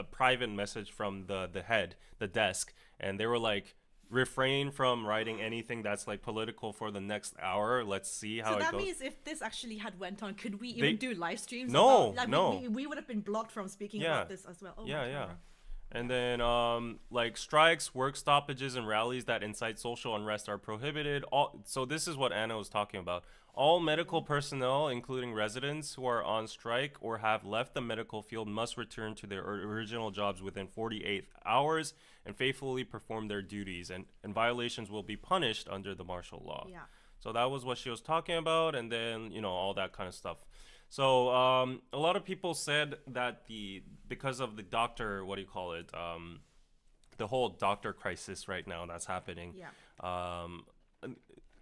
private message from the head, the desk, and they were like, refrain from writing anything that's like political for the next hour. Let's see how it goes. So that means if this actually had went on, could we even do live streams? No, about, like, no. We would have been blocked from speaking about this as well. Oh, Yeah. And then like strikes, work stoppages, and rallies that incite social unrest are prohibited. So this is what Anna was talking about. All medical personnel, including residents who are on strike or have left the medical field, must return to their original jobs within 48 hours and faithfully perform their duties. And violations will be punished under the martial law. Yeah. So that was what she was talking about. And then, all that kind of stuff. So a lot of people said that because of the doctor, what do you call it? The whole doctor crisis right now that's happening. Yeah.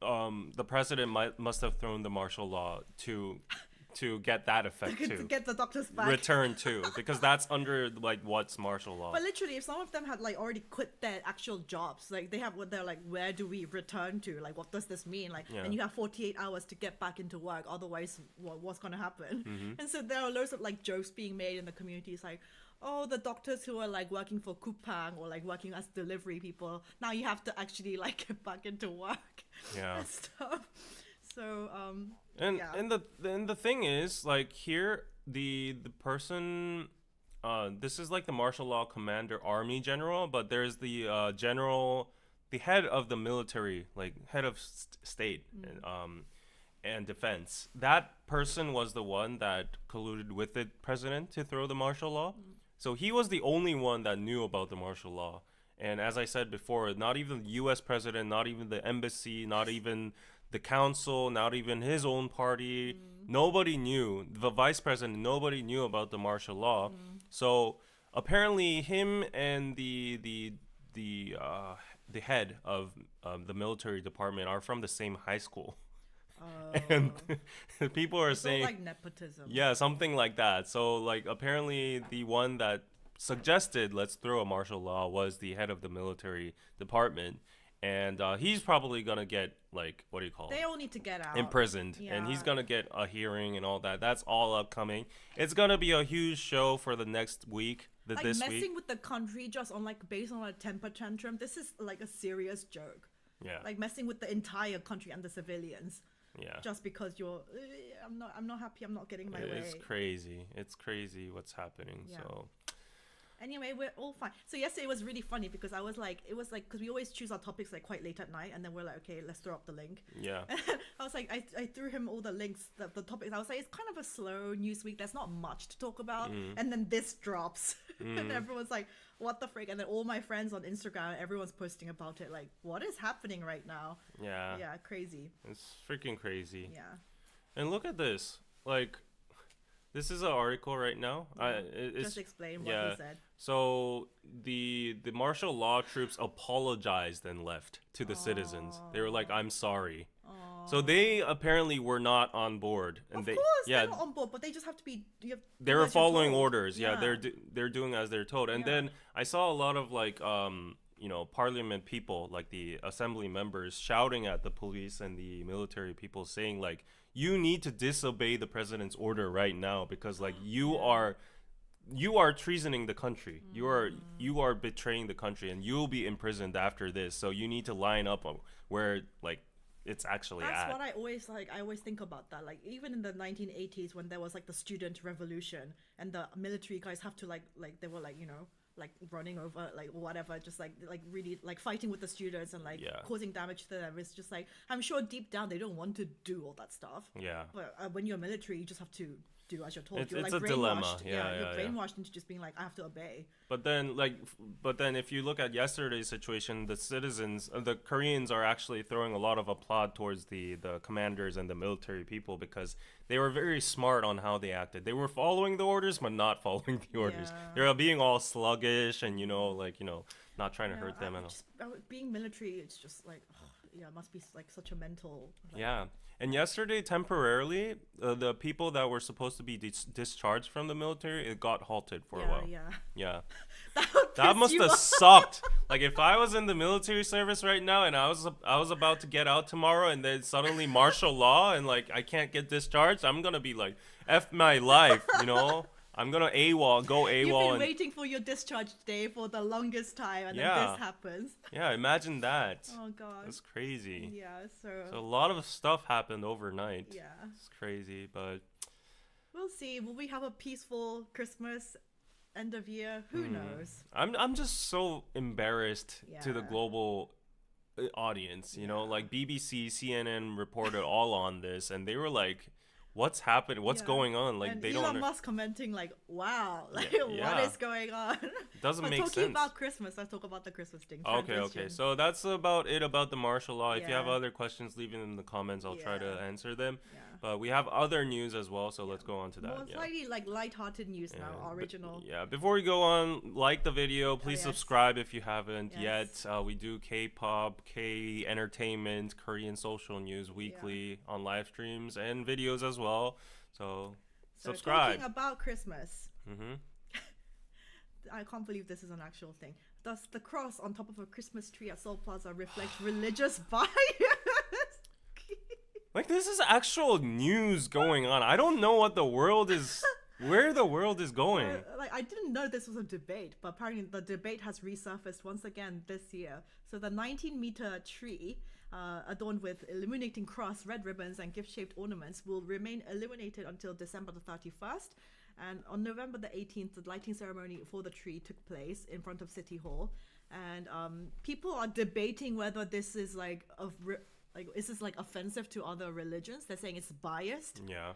The president must have thrown the martial law to get that effect too. To get the doctors back. Return too, because that's under like what's martial law. But literally, if some of them had like already quit their actual jobs, like they have what they're like, where do we return to? Like, what does this mean? Like, and you have 48 hours to get back into work. Otherwise, what's gonna happen? And so there are loads of like jokes being made in the community. It's like, oh, the doctors who are like working for Kupang or like working as delivery people, now you have to actually like get back into work. Yeah. And stuff. So and the thing is, like, here the person, this is like the martial law commander, army general, but there's the general, the head of the military, like head of state and defense. That person was the one that colluded with the president to throw the martial law. So he was the only one that knew about the martial law. And as I said before, not even the U.S. president, not even the embassy, not even the council, not even his own party, nobody knew. The vice president, nobody knew about the martial law. So apparently, him and the head of the military department are from the same high school. And people are saying, like nepotism. Yeah, something like that. So like apparently the one that suggested let's throw a martial law was the head of the military department, and he's probably gonna get like, what do you call it? They all need to get out. Imprisoned, and he's gonna get a hearing and all that. That's all upcoming. It's gonna be a huge show for the next week. Like this messing week with the country just on like based on a temper tantrum. This is like a serious joke. Yeah. Like messing with the entire country and the civilians. Yeah. Just because you're, I'm not happy. I'm not getting my way. It's crazy. It's crazy what's happening. Yeah. So. Anyway, we're all fine. So yesterday was really funny because it was like, because we always choose our topics like quite late at night, and then we're like, okay, let's throw up the link. Yeah. I was like, I threw him all the links, the topics. I was like, it's kind of a slow news week. There's not much to talk about. And then this drops. And everyone's like, what the frick? And then all my friends on Instagram, everyone's posting about it. Like, what is happening right now? Yeah. Yeah, crazy. It's freaking crazy. Yeah. And look at this. Like, this is an article right now. Just explain what he said. So the martial law troops apologized and left to the citizens. They were like, "I'm sorry." So they apparently were not on board, and of course, they're not on board, but they just have to be. They were following orders. Yeah, they're doing as they're told. And then I saw a lot of like parliament people, like the assembly members, shouting at the police and the military people, saying like, you need to disobey the president's order right now because like you are you are treasoning the country. You are betraying the country, and you'll be imprisoned after this. So you need to line up where like it's actually That's at. what I always like. I always think about that. Like even in the 1980s when there was like the student revolution and the military guys have to like they were like like running over like whatever, just like really like fighting with the students and like causing damage to them. It's just like I'm sure deep down they don't want to do all that stuff. Yeah. But when you're military, you just have to do as you're told. It's You're like a dilemma. brainwashed. Yeah, You're brainwashed into just being like I have to obey. But then if you look at yesterday's situation, the citizens, the Koreans are actually throwing a lot of applaud towards the commanders and the military people because they were very smart on how they acted. They were following the orders, but not following the orders. Yeah. They were being all sluggish and not trying to hurt them. Being military, it's just like it must be like such a mental. Yeah. And yesterday, temporarily, the people that were supposed to be discharged from the military, it got halted for a while. Yeah. That must have sucked. Like if I was in the military service right now and I was about to get out tomorrow and then suddenly martial law and like I can't get discharged, I'm gonna be like, F my life, I'm gonna go AWOL. You've been waiting for your discharge day for the longest time, and then this happens. Yeah, imagine that. Oh god, that's crazy. Yeah, so a lot of stuff happened overnight. Yeah, it's crazy, but we'll see. Will we have a peaceful Christmas, end of year? Who knows? I'm just so embarrassed to the global audience. Like BBC, CNN reported all on this, and they were like, what's happening? What's going on? Like and they Elon don't. Musk commenting like, "Wow, like what is going on?" Doesn't make sense. Talking about Christmas, let's talk about the Christmas thing. Okay. So that's about it about the martial law. If you have other questions, leave them in the comments. I'll try to answer them. But we have other news as well, so let's go on to that. More slightly like light-hearted news now, original. Before we go on, like the video. Please subscribe if you haven't yet. We do K-pop, K-entertainment, Korean social news weekly on live streams and videos as well. So subscribe. Talking about Christmas. I can't believe this is an actual thing. Does the cross on top of a Christmas tree at Seoul Plaza reflect religious bias? Like this is actual news going on. I don't know what the world is, where the world is going. Like I didn't know this was a debate, but apparently the debate has resurfaced once again this year. So the 19-meter tree, adorned with illuminating cross, red ribbons, and gift-shaped ornaments, will remain illuminated until December the 31st. And on November the 18th, the lighting ceremony for the tree took place in front of City Hall. And people are debating whether this is is this like offensive to other religions? They're saying it's biased. Yeah.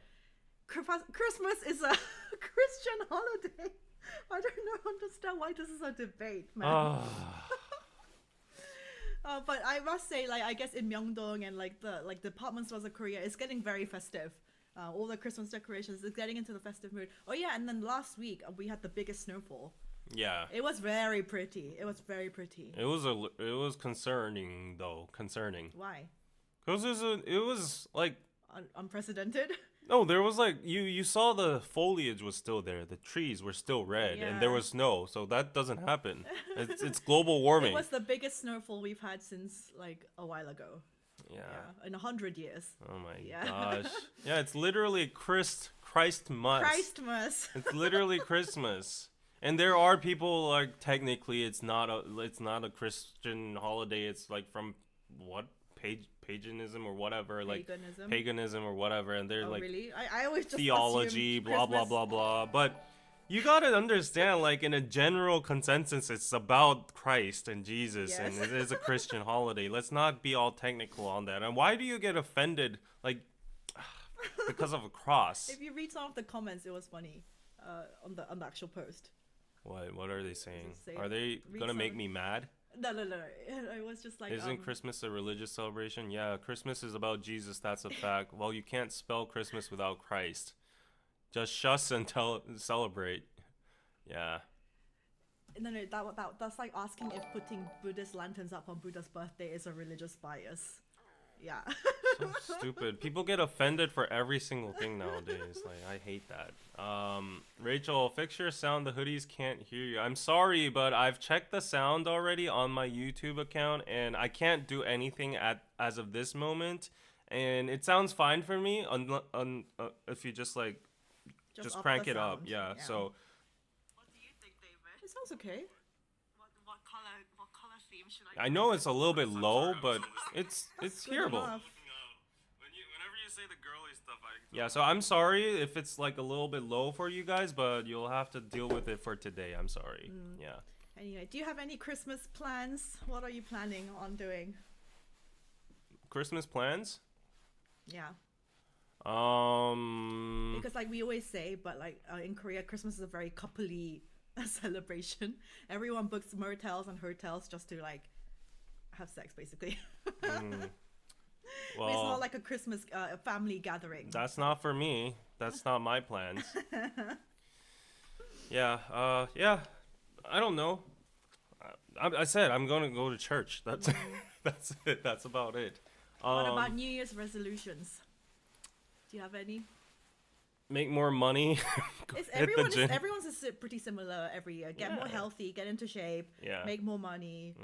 Christmas is a Christian holiday. I don't understand why this is a debate, man. But I must say, like, I guess in Myeongdong and like the department stores of Korea, it's getting very festive. All the Christmas decorations is getting into the festive mood. Oh yeah, and then last week we had the biggest snowfall. Yeah. It was very pretty. It was very pretty. It was concerning though. Concerning. Why? Because it was like unprecedented. No, there was like you saw the foliage was still there. The trees were still red, and there was snow. So that doesn't happen. It's global warming. It was the biggest snowfall we've had since like a while ago. Yeah. In 100 years. Oh my gosh. Yeah, it's literally Christmas. Christmas. It's literally Christmas. And there are people like technically it's not a Christian holiday. It's like from what paganism or whatever, paganism or whatever, and they're like really? I always just theology, blah blah blah blah. But you gotta understand, like in a general consensus, it's about Christ and Jesus, and it is a Christian holiday. Let's not be all technical on that. And why do you get offended, like because of a cross? If you read some of the comments, it was funny on the actual post. What are they saying? Are they gonna make me mad? No. It was just like. Isn't Christmas a religious celebration? Yeah, Christmas is about Jesus. That's a fact. Well, you can't spell Christmas without Christ. Just shush and celebrate. Yeah. No, that's like asking if putting Buddhist lanterns up on Buddha's birthday is a religious bias. Yeah. So stupid. People get offended for every single thing nowadays. Like, I hate that. Rachel, fix your sound. The hoodies can't hear you. I'm sorry, but I've checked the sound already on my YouTube account, and I can't do anything as of this moment. And it sounds fine for me if you just crank it up. Yeah. So sounds okay. What color theme should I know it's a little bit low, but it's That's good hearable. enough. Whenever you say the girly stuff, yeah. So I'm sorry if it's like a little bit low for you guys, but you'll have to deal with it for today. I'm sorry. Yeah. Anyway, do you have any Christmas plans? What are you planning on doing? Christmas plans? Yeah. Um. Because like we always say, but like in Korea, Christmas is a very coupley celebration. Everyone books motels and hotels just to like have sex, basically. Well, it's not like a Christmas family gathering. That's not for me. That's not my plans. Yeah. Yeah. I don't know. I said I'm gonna go to church. That's that's it. That's about it. What about New Year's resolutions? Do you have any? Make more money. Everyone's is pretty similar every year. Get more healthy, get into shape, make more money.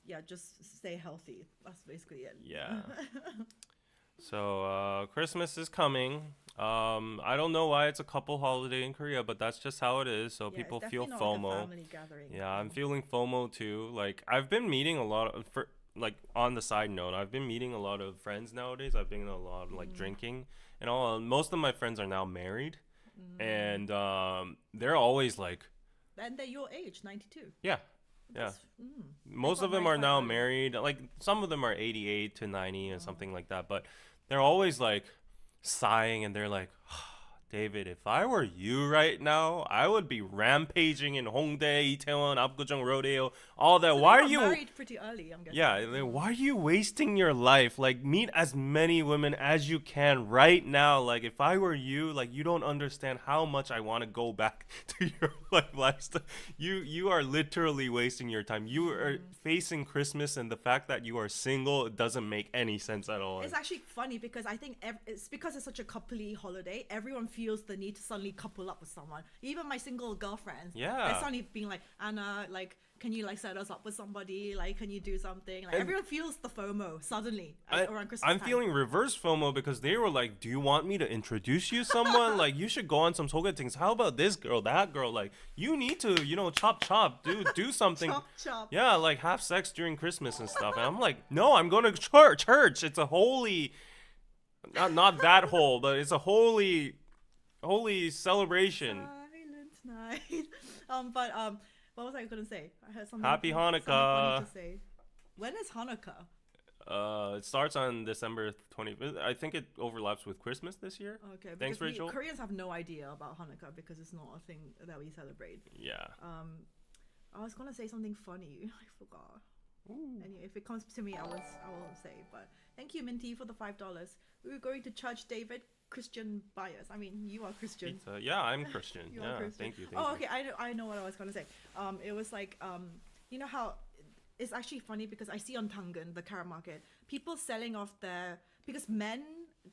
Yeah, just stay healthy. That's basically it. Yeah. So Christmas is coming. I don't know why it's a couple holiday in Korea, but that's just how it is. So people feel FOMO. Like a family gathering. Yeah, I'm feeling FOMO too. Like I've been meeting a lot of like on the side note, I've been meeting a lot of friends nowadays. I've been a lot of like drinking and all. Most of my friends are now married, and they're always like. And they're your age, 92. Yeah. Yeah. Most of them are now married. Like some of them are 88 to 90 and something like that. But they're always like sighing and they're like, David, if I were you right now, I would be rampaging in Hongdae, Itaewon, Apgujeong Rodeo, all that. So why you are you married pretty early, I'm guessing. Yeah, why are you wasting your life? Like meet as many women as you can right now. Like if I were you, like you don't understand how much I want to go back to your like lifestyle. You are literally wasting your time. You are facing Christmas and the fact that you are single, it doesn't make any sense at all. It's actually funny because I think it's because it's such a coupley holiday, everyone feels the need to suddenly couple up with someone. Even my single girlfriends, they're suddenly being like, Anna, like, can you like set us up with somebody? Like, can you do something? Like, everyone feels the FOMO suddenly around Christmas I'm time. feeling reverse FOMO because they were like, do you want me to introduce you someone? Like, you should go on some sogettings. How about this girl, that girl? Like, you need to, chop, do something. chop. Yeah, like have sex during Christmas and stuff. And I'm like, no, I'm going to church. It's a holy, not that whole, but it's a holy celebration. Silent night. But what was I gonna say? I heard something. Happy Hanukkah. Something funny to say. When is Hanukkah? It starts on December 20th. I think it overlaps with Christmas this year. Okay. Thanks, Rachel. Koreans have no idea about Hanukkah because it's not a thing that we celebrate. Yeah. I was gonna say something funny. I forgot. Anyway, if it comes to me, I will say. But thank you, Minty, for the $5. We were going to charge David Christian bias. I mean, you are Christian. Pizza. Yeah, I'm Christian. Yeah, Christian. Thank you. Okay. I know what I was gonna say. It was like you know how it's actually funny because I see on Tangen, the carrot market, people selling off their because men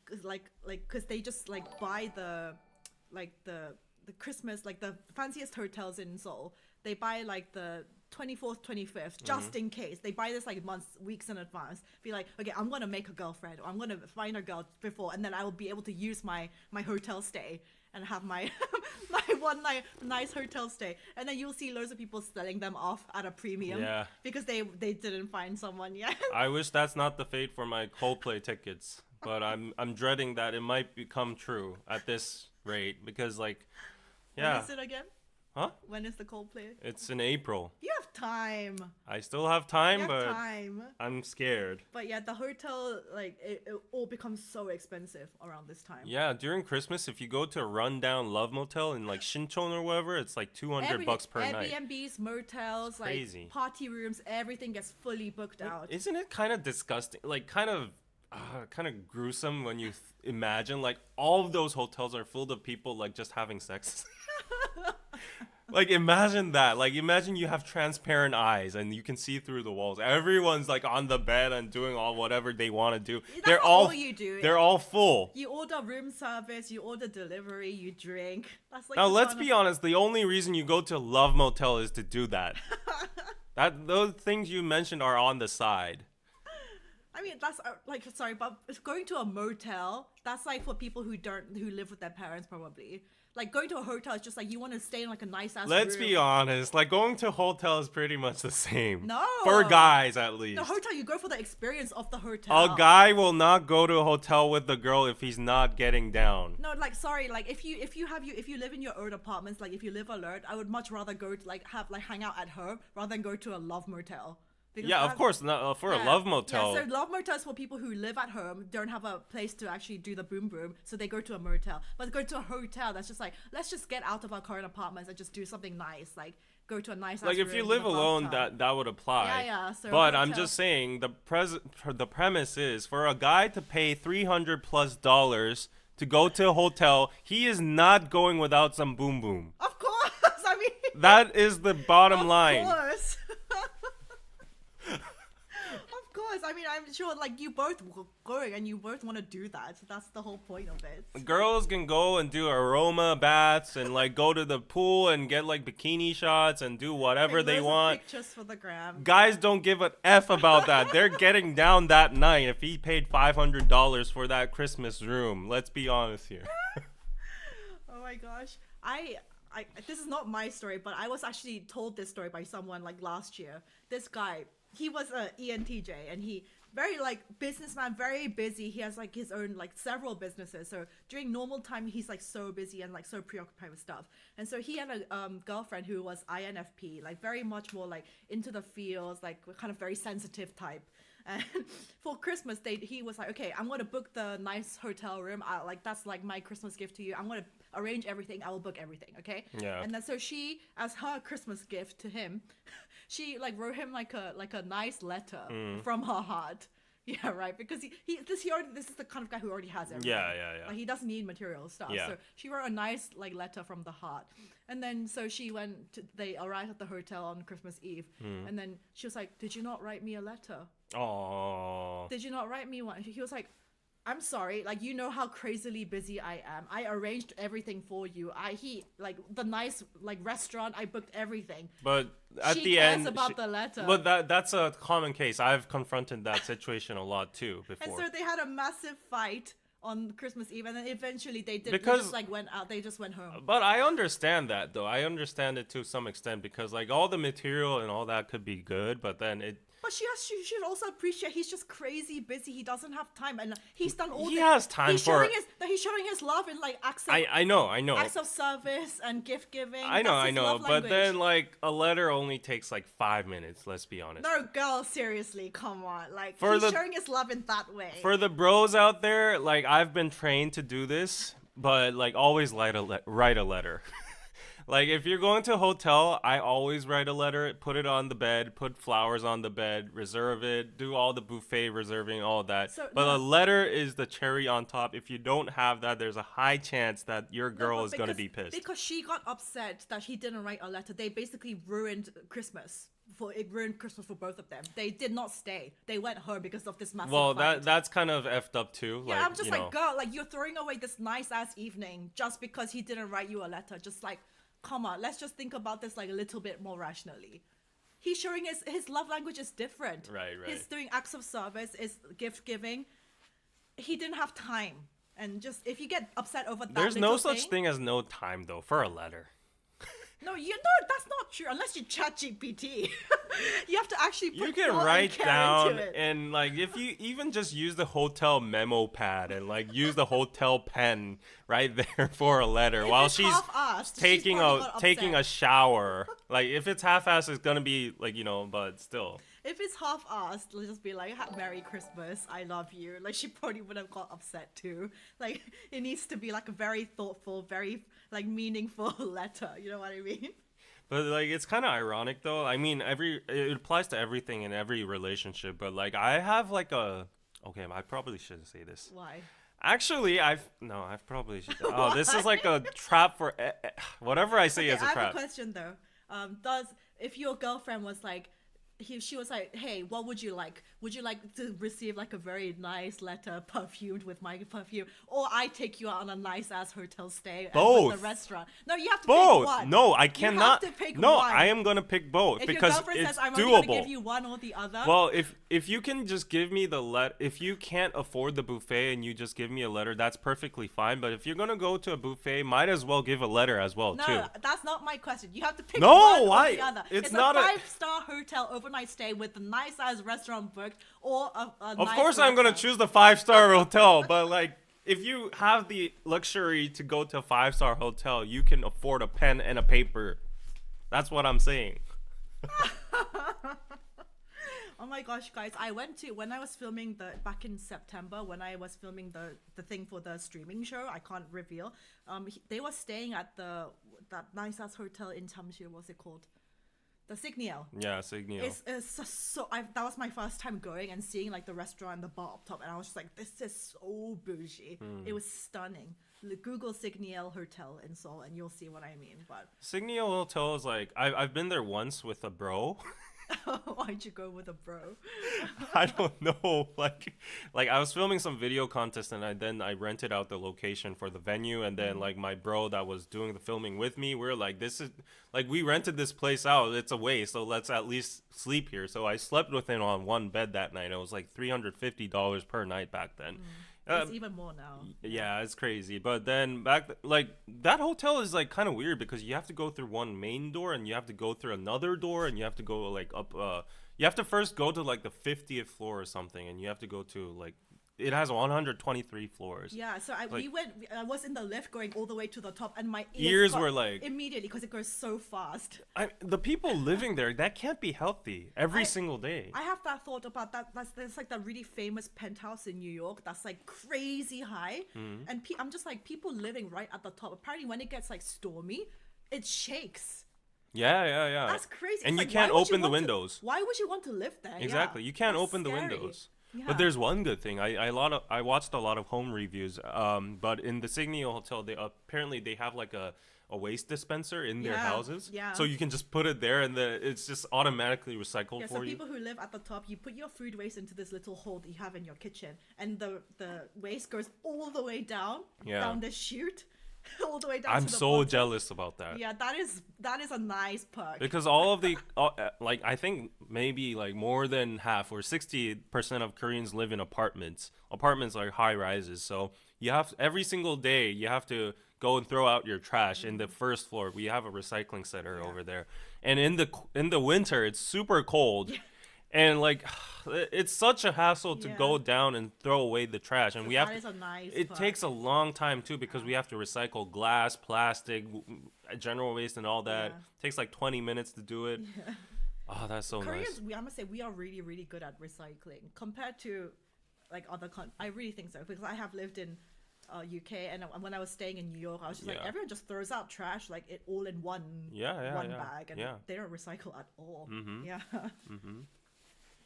because they just like buy the Christmas, like the fanciest hotels in Seoul. They buy like the 24th, 25th, just in case. They buy this like weeks in advance. Be like, okay, I'm gonna make a girlfriend, or I'm gonna find a girl before, and then I will be able to use my hotel stay and have my my one night nice hotel stay. And then you'll see loads of people selling them off at a premium because they didn't find someone yet. I wish that's not the fate for my Coldplay tickets, but I'm dreading that it might become true at this rate because like, When is it again? Huh? When is the Coldplay? It's in April. You have time. I still have time, but I'm scared. But yeah, the hotel, like, it all becomes so expensive around this time. Yeah, during Christmas, if you go to a rundown love motel in like Shincheon or whatever, it's like $200 per night. Airbnbs, motels, crazy. Like party rooms, everything gets fully booked out. Isn't it kind of disgusting? Like kind of gruesome when you imagine like all of those hotels are filled of people like just having sex. Like imagine that. Like imagine you have transparent eyes and you can see through the walls. Everyone's like on the bed and doing all whatever they want to do. That's all you do. They're all full. You order room service, you order delivery, you drink. That's like now let's be honest. The only reason you go to a love motel is to do that. Those things you mentioned are on the side. I mean, that's but going to a motel, that's like for people who live with their parents probably. Like going to a hotel is just like you want to stay in like a nice ass Let's room. be honest. Like going to a hotel is pretty much the same. No. For guys, at least. The hotel, you go for the experience of the hotel. A guy will not go to a hotel with the girl if he's not getting down. No, like sorry, like if you live in your own apartments, like if you live alone, I would much rather go to like hang out at home rather than go to a love motel. Because Yeah, of course, not for a love motel. Yeah, so love motels for people who live at home, don't have a place to actually do the boom boom, so they go to a motel. But go to a hotel, that's just like, let's just get out of our current apartments and just do something nice, like go to a nice. Like if you live alone, that would apply. Yeah. So but I'm just saying the premise is for a guy to pay $300+ to go to a hotel, he is not going without some boom boom. Of course, I mean. That is the bottom line. Of course. Of course, I mean, I'm sure like you both going and you both want to do that. So that's the whole point of it. Girls can go and do aroma baths and like go to the pool and get like bikini shots and do whatever they want. Pictures for the gram. Guys don't give an F about that. They're getting down that night. If he paid $500 for that Christmas room, let's be honest here. Oh my gosh, I this is not my story, but I was actually told this story by someone like last year. This guy, he was a ENTJ and he very like businessman, very busy. He has like his own like several businesses. So during normal time, he's like so busy and like so preoccupied with stuff. And so he had a girlfriend who was INFP, like very much more like into the fields, like kind of very sensitive type. And for Christmas, he was like, okay, I'm going to book the nice hotel room. Like that's like my Christmas gift to you. I'm going to arrange everything. I will book everything. Okay. Yeah. And then so she, as her Christmas gift to him, she like wrote him like a nice letter from her heart. Yeah, right. Because this is the kind of guy who already has everything. Yeah. Like he doesn't need material stuff. Yeah. So she wrote a nice like letter from the heart. And then so they arrived at the hotel on Christmas Eve. And then she was like, "Did you not write me a letter? Oh. Did you not write me one?" He was like, "I'm sorry, like you know how crazily busy I am. I arranged everything for you. He like the nice like restaurant, I booked everything." But at she the cares end, about the letter. But that's a common case. I've confronted that situation a lot too before. And so they had a massive fight on Christmas Eve, and then eventually they just like went out. They just went home. But I understand that though. I understand it to some extent because like all the material and all that could be good, but then it. But she should also appreciate he's just crazy busy. He doesn't have time, and he's done all. He has time he's for. He's showing his love in like acts. I know. Acts of service and gift giving. I know. Love But language. then like a letter only takes like 5 minutes. Let's be honest. No, girl, seriously, come on. Like For he's showing his love in that way. For the bros out there, like I've been trained to do this, but like always write a letter. Like if you're going to a hotel, I always write a letter, put it on the bed, put flowers on the bed, reserve it, do all the buffet reserving, all that. But a letter is the cherry on top. If you don't have that, there's a high chance that your girl is going to be pissed. Because she got upset that he didn't write a letter. They basically ruined Christmas. It ruined Christmas for both of them. They did not stay. They went home because of this massive fight. That's kind of effed up too. Yeah, like, I'm just like, girl, like you're throwing away this nice ass evening just because he didn't write you a letter. Just like, come on, let's just think about this like a little bit more rationally. He's showing his love language is different. Right. He's doing acts of service, is gift giving. He didn't have time. And just if you get upset over that, there's no such thing as no time though for a letter. No, that's not true. Unless you chat GPT, you have to actually put you can write down and like if you even just use the hotel memo pad and like use the hotel pen right there for a letter while she's taking a shower. Like if it's half-assed, it's gonna be like but still. If it's half-assed, let's just be like, "Merry Christmas, I love you." Like she probably would have got upset too. Like it needs to be like a very thoughtful, very like meaningful letter. You know what I mean? But like it's kind of ironic though. I mean, it applies to everything in every relationship. But like I have like I probably shouldn't say this. Why? Actually, I've probably should. Oh, this is like a trap for whatever I say is a trap. I have a question though. If your girlfriend was like, she was like, hey, what would you like? Would you like to receive like a very nice letter perfumed with my perfume, or I take you out on a nice ass hotel stay Both. with the restaurant? No, you have to Both. pick one. No, I You cannot. have to pick No, one. I am gonna pick both If because your girlfriend it's says I'm only gonna doable. give you one or the other. Well, if you can just give me if you can't afford the buffet and you just give me a letter, that's perfectly fine. But if you're gonna go to a buffet, might as well give a letter as well no, too. that's not my question. You have to pick No, one why? or the other. It's It's not a a- 5-star hotel overnight stay with a nice ass restaurant booked, or a Of nice course, I'm gonna restaurant. choose the 5-star hotel, but like. If you have the luxury to go to a 5-star hotel, you can afford a pen and a paper. That's what I'm saying. Oh my gosh, guys! I went to when I was filming back in September when I was filming the thing for the streaming show. I can't reveal. They were staying at that nice ass hotel in Chamshi. What's it called? The Signiel. Yeah, Signio. It's just that was my first time going and seeing like the restaurant and the bar up top, and I was just like, this is so bougie. It was stunning. Google Signiel Hotel in Seoul, and you'll see what I mean. But Signio Hotel is like I've been there once with a bro. why'd you go with a bro? I don't know. Like I was filming some video contest and then I rented out the location for the venue, and then like my bro that was doing the filming with me, we're like, this is like we rented this place out. It's a waste, so let's at least sleep here. So I slept with him on one bed that night. It was like $350 per night back then. It's even more now. Yeah, it's crazy. But then like that hotel is like kind of weird because you have to go through one main door and you have to go through another door and you have to go like up. You have to first go to like the 50th floor or something, and you have to go to like it has 123 floors. Yeah, so I Like- I was in the lift going all the way to the top, and my Ears got were like- immediately because it goes so fast. The people living there, that can't be healthy every single day. I have that thought about that. There's like that really famous penthouse in New York that's like crazy high, and I'm just like people living right at the top. Apparently, when it gets like stormy, it shakes. Yeah. That's crazy. And It's you like, can't why would open the want to- windows. Why would you want to live there? Exactly. Yeah, You can't that's open the scary. windows. Yeah. But there's one good thing. I watched a lot of home reviews. But in the Signio Hotel, they apparently they have like a waste dispenser in their Yeah, houses. yeah. So you can just put it there, and it's just automatically recycled Yeah, for so you. people who live at the top, you put your food waste into this little hole that you have in your kitchen, and the waste goes all the way down, Yeah. down the chute, all the way down. I'm to the so bottom. jealous about that. Yeah, that is a nice perk. Because all of the like I think maybe like more than half or 60% of Koreans live in apartments. Apartments are high rises, so you have every single day you have to go and throw out your trash in the first floor. We have a recycling center over there, and in the winter it's super cold. And like, it's such a hassle to Yeah. go down and throw away the trash, and So we have that to, is a nice it perk. takes a long time too because we have to recycle glass, plastic, general waste, and all that. Yeah. Takes like 20 minutes to do it. Oh, that's so Koreans, nice. I must say, we are really, really good at recycling compared to like other I really think so, because I have lived in UK, and when I was staying in New York, I was just like, Yeah. everyone just throws out trash like it all in one Yeah, one yeah, bag, and yeah. they don't recycle at all. Mhm. Yeah. Mm-hmm.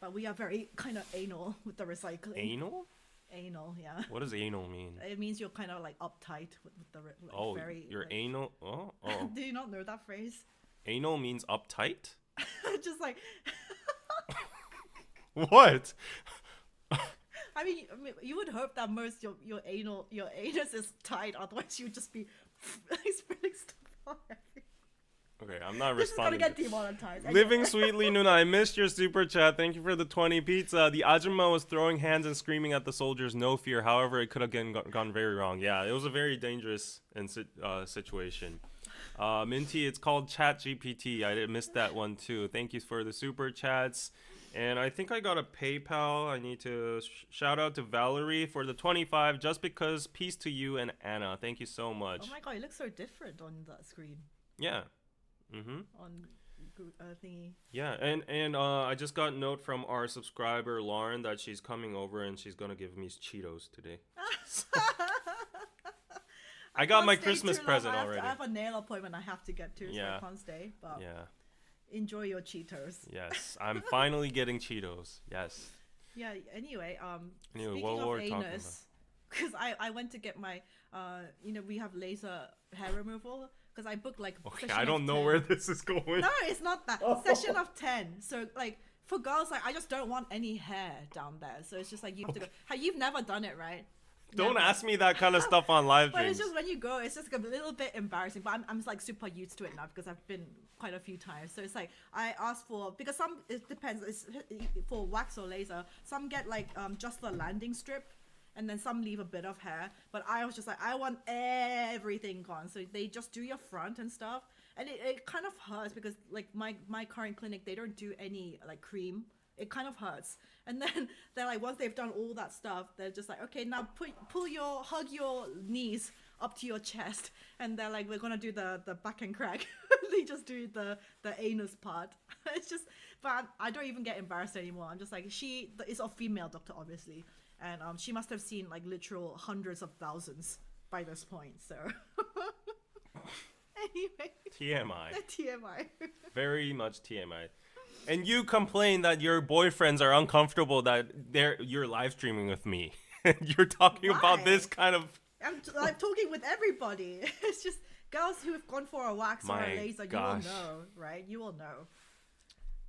But we are very kind of anal with the recycling. Anal? Anal, yeah. What does anal mean? It means you're kind of like uptight with the like, Oh, very. you're like- anal. Oh. Do you not know that phrase? Anal means uptight? Just like, What? I mean, you would hope that most your anus is tight, otherwise you'd just be like spilling stuff all everywhere. Okay, I'm not This is gonna responding. get demonetized. Living Sweetly Nuna, I missed your super chat. Thank you for the 20 pizza. The Ajumma was throwing hands and screaming at the soldiers, no fear. However, it could have gone very wrong. Yeah, it was a very dangerous situation. Minty, it's called Chat GPT. I missed that one too. Thank you for the super chats. And I think I got a PayPal. I need to shout out to Valerie for the 25. Just because. Peace to you and Anna. Thank you so much. Oh my god, it looks so different on that screen. Yeah. Mm-hmm. On thingy. Yeah, and I just got a note from our subscriber Lauren that she's coming over and she's gonna give me Cheetos today. I got can't my stay Christmas too long. present I already. have a nail appointment I have to get to, so Yeah. I can't stay. But Yeah, enjoy your Cheetos. yes, I'm finally getting Cheetos. Yes. Yeah. Anyway, Anyway, speaking what of were we talking anus, because I went to get my we have laser hair removal, because I booked like Okay, session I don't of know 10. where this is going. No, it's not that. Session of 10. So like for girls, like I just don't want any hair down there. So it's just like you have to go. You've never done it, right? Don't Never. ask me that kind of stuff on live But streams. it's just when you go, it's just a little bit embarrassing. But I'm like super used to it now because I've been quite a few times. So it's like I ask for, because some, it depends. It's for wax or laser. Some get like just the landing strip, and then some leave a bit of hair. But I was just like, I want everything gone. So they just do your front and stuff, and it kind of hurts because like my current clinic, they don't do any like cream. It kind of hurts. And then they're like, once they've done all that stuff, they're just like, okay, now hug your knees up to your chest. And they're like, we're gonna do the back and crack. They just do the anus part. It's just, but I don't even get embarrassed anymore. I'm just like, it's a female doctor, obviously. And she must have seen like literal hundreds of thousands by this point. So anyway. TMI. TMI. Very much TMI. And you complain that your boyfriends are uncomfortable that you're live streaming with me. You're talking about this kind of... I'm talking with everybody. It's just girls who have gone for a wax or a laser. Gosh. You will know, right? You will know.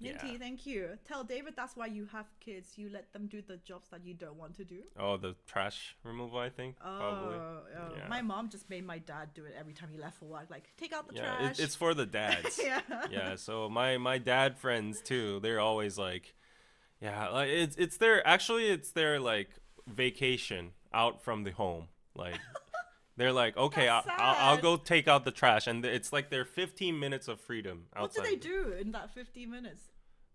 Minty, Yeah. thank you. Tell David that's why you have kids. You let them do the jobs that you don't want to do. Oh, the trash removal, I think. Probably. Yeah. My mom just made my dad do it every time he left for work. Like, take out the Yeah, trash. it's for the dads. Yeah. Yeah, so my dad friends too, they're always like, yeah, like it's their like vacation out from the home. Like they're like, okay, I'll go take out the trash, and it's like their 15 minutes of freedom outside. What do they do in that 15 minutes?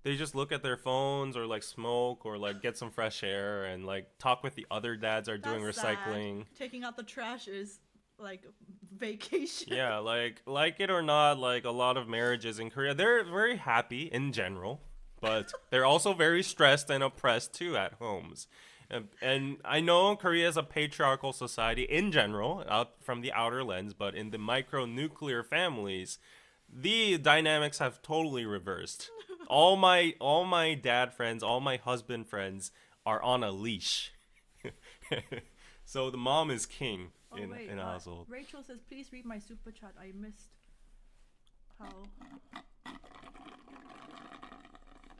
They just look at their phones or like smoke or like get some fresh air and like talk with the other dads are doing That's recycling. sad. Taking out the trash is like vacation. Yeah, like it or not, like a lot of marriages in Korea, they're very happy in general, but they're also very stressed and oppressed too at homes. And I know Korea is a patriarchal society in general, out from the outer lens, but in the micro-nuclear families, the dynamics have totally reversed. All my dad friends, all my husband friends are on a leash. So the mom is king in a household. Rachel says, please read my super chat. I missed how.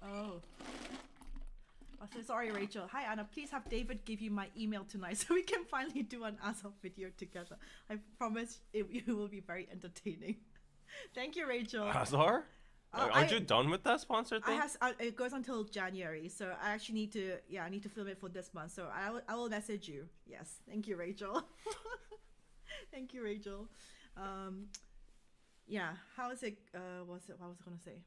Oh. I said, sorry, Rachel. Hi, Anna. Please have David give you my email tonight so we can finally do an as-off video together. I promise it will be very entertaining. Thank you, Rachel. Azar? Aren't you done with that sponsor thing? It goes until January, so I actually need to film it for this month. So I will message you. Yes, thank you, Rachel. Thank you, Rachel. Yeah, how is it? What was I gonna say?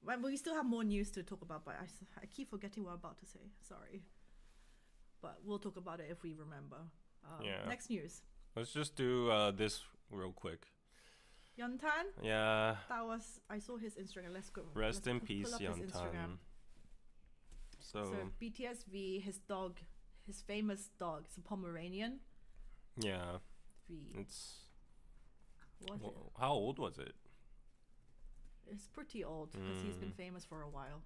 Well, we still have more news to talk about, but I keep forgetting what I'm about to say. Sorry, but we'll talk about it if we remember. Yeah. Next news. Let's just do this real quick. Yeontan? Yeah. I saw his Instagram. Let's go. Rest in pull peace, up his Yeontan. Instagram. So BTS V, his dog, his famous dog, it's a Pomeranian. yeah, V. it's. What was it? How old was it? It's pretty old because he's been famous for a while.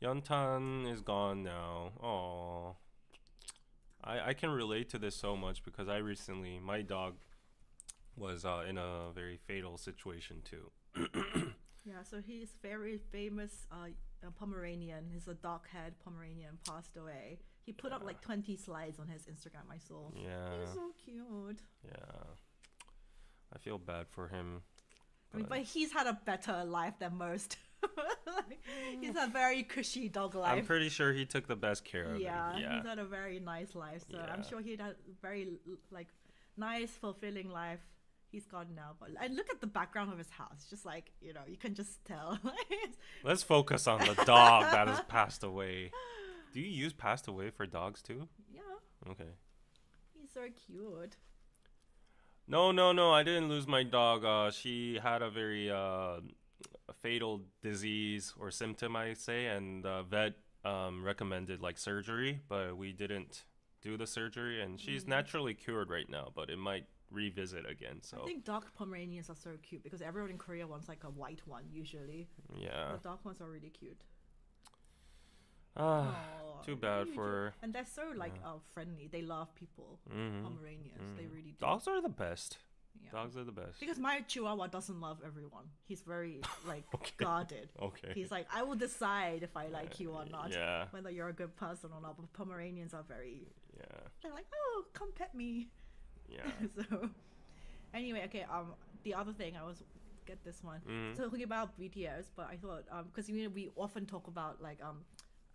Yeontan is gone now. Oh, I can relate to this so much because my dog was in a very fatal situation too. Yeah, so he's very famous Pomeranian. He's a dark-haired Pomeranian, passed away. He put up like 20 slides on his Instagram, I saw. Yeah. He's so cute. Yeah. I feel bad for him. But he's had a better life than most. He's a very cushy dog life. I'm pretty sure he took the best care of it. Yeah. He's had a very nice life. So I'm sure he'd had a very like nice, fulfilling life. He's gone now, but and look at the background of his house. Just like, you can just tell. Let's focus on the dog that has passed away. Do you use passed away for dogs too? Yeah. Okay. He's so cute. No, I didn't lose my dog. She had a very fatal disease or symptom, I say, and the vet recommended like surgery, but we didn't do the surgery, and she's naturally cured right now, but it might revisit again. So I think dark Pomeranians are so cute because everyone in Korea wants like a white one usually. Yeah. The dark ones are really cute. Too bad for. And they're so like friendly. They love people. Pomeranians, they really do. Dogs are the best. Yeah. Dogs are the best. Because my Chihuahua doesn't love everyone. He's very like guarded. Okay. He's like, I will decide if I like you or not. Yeah. Whether you're a good person or not. But Pomeranians are very. Yeah. They're like, oh, come pet me. Yeah. So, anyway, okay. The other thing I was get this one. So talking about BTS, but I thought because we often talk about like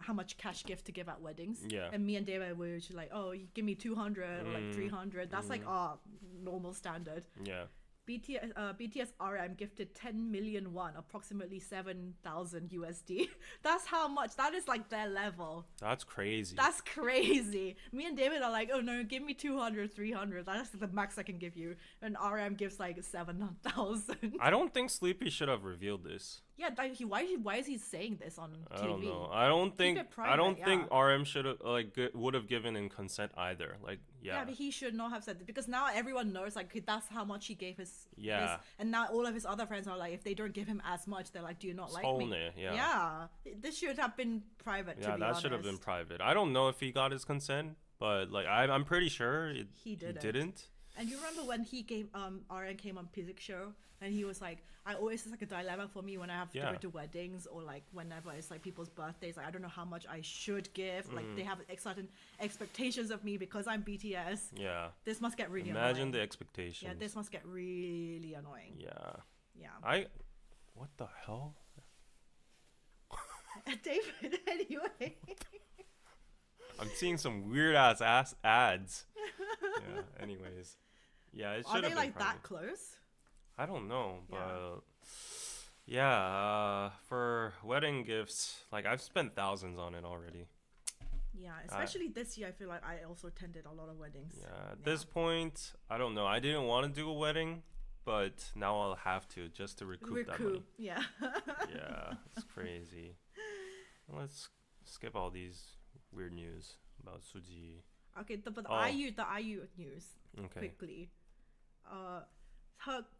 how much cash gift to give at weddings. Yeah. And me and David were just like, oh, you give me 200 or like 300. That's like our normal standard. Yeah. BTS RM gifted 10 million won, approximately 7,000 USD. That's how much. That is like their level. That's crazy. That's crazy. Me and David are like, oh no, give me 200, 300. That's the max I can give you. And RM gives like 7,000. I don't think Sleepy should have revealed this. Yeah, why is he saying this on TV? I don't know. I don't think it private, RM should have would have given in consent either. Like Yeah, but he should not have said it because now everyone knows like that's how much he gave his. Yeah. And now all of his other friends are like, if they don't give him as much, they're like, do you not like me? Yeah. Yeah. This should have been private. Yeah, to be that honest. should have been private. I don't know if he got his consent, but like I'm pretty sure he didn't. And you remember when he came, RM came on Physics show, and he was like, it's like a dilemma for me when I have to go to weddings or like whenever it's like people's birthdays. Like I don't know how much I should give. Like they have certain expectations of me because I'm BTS. Yeah. This must get really Imagine annoying. the expectations. Yeah, this must get really annoying. Yeah. Yeah. What the hell? David, anyway. I'm seeing some weird ass ads. Yeah. Anyways. Yeah, it should have been Are they like private. that close? I don't know, but yeah, for wedding gifts, like I've spent thousands on it already. Yeah, especially this year, I feel like I also attended a lot of weddings. Yeah, at this point, I don't know. I didn't want to do a wedding, but now I'll have to just to recoup that money. Yeah. Yeah, it's crazy. Let's skip all these weird news about Suji. Okay, but the IU news quickly.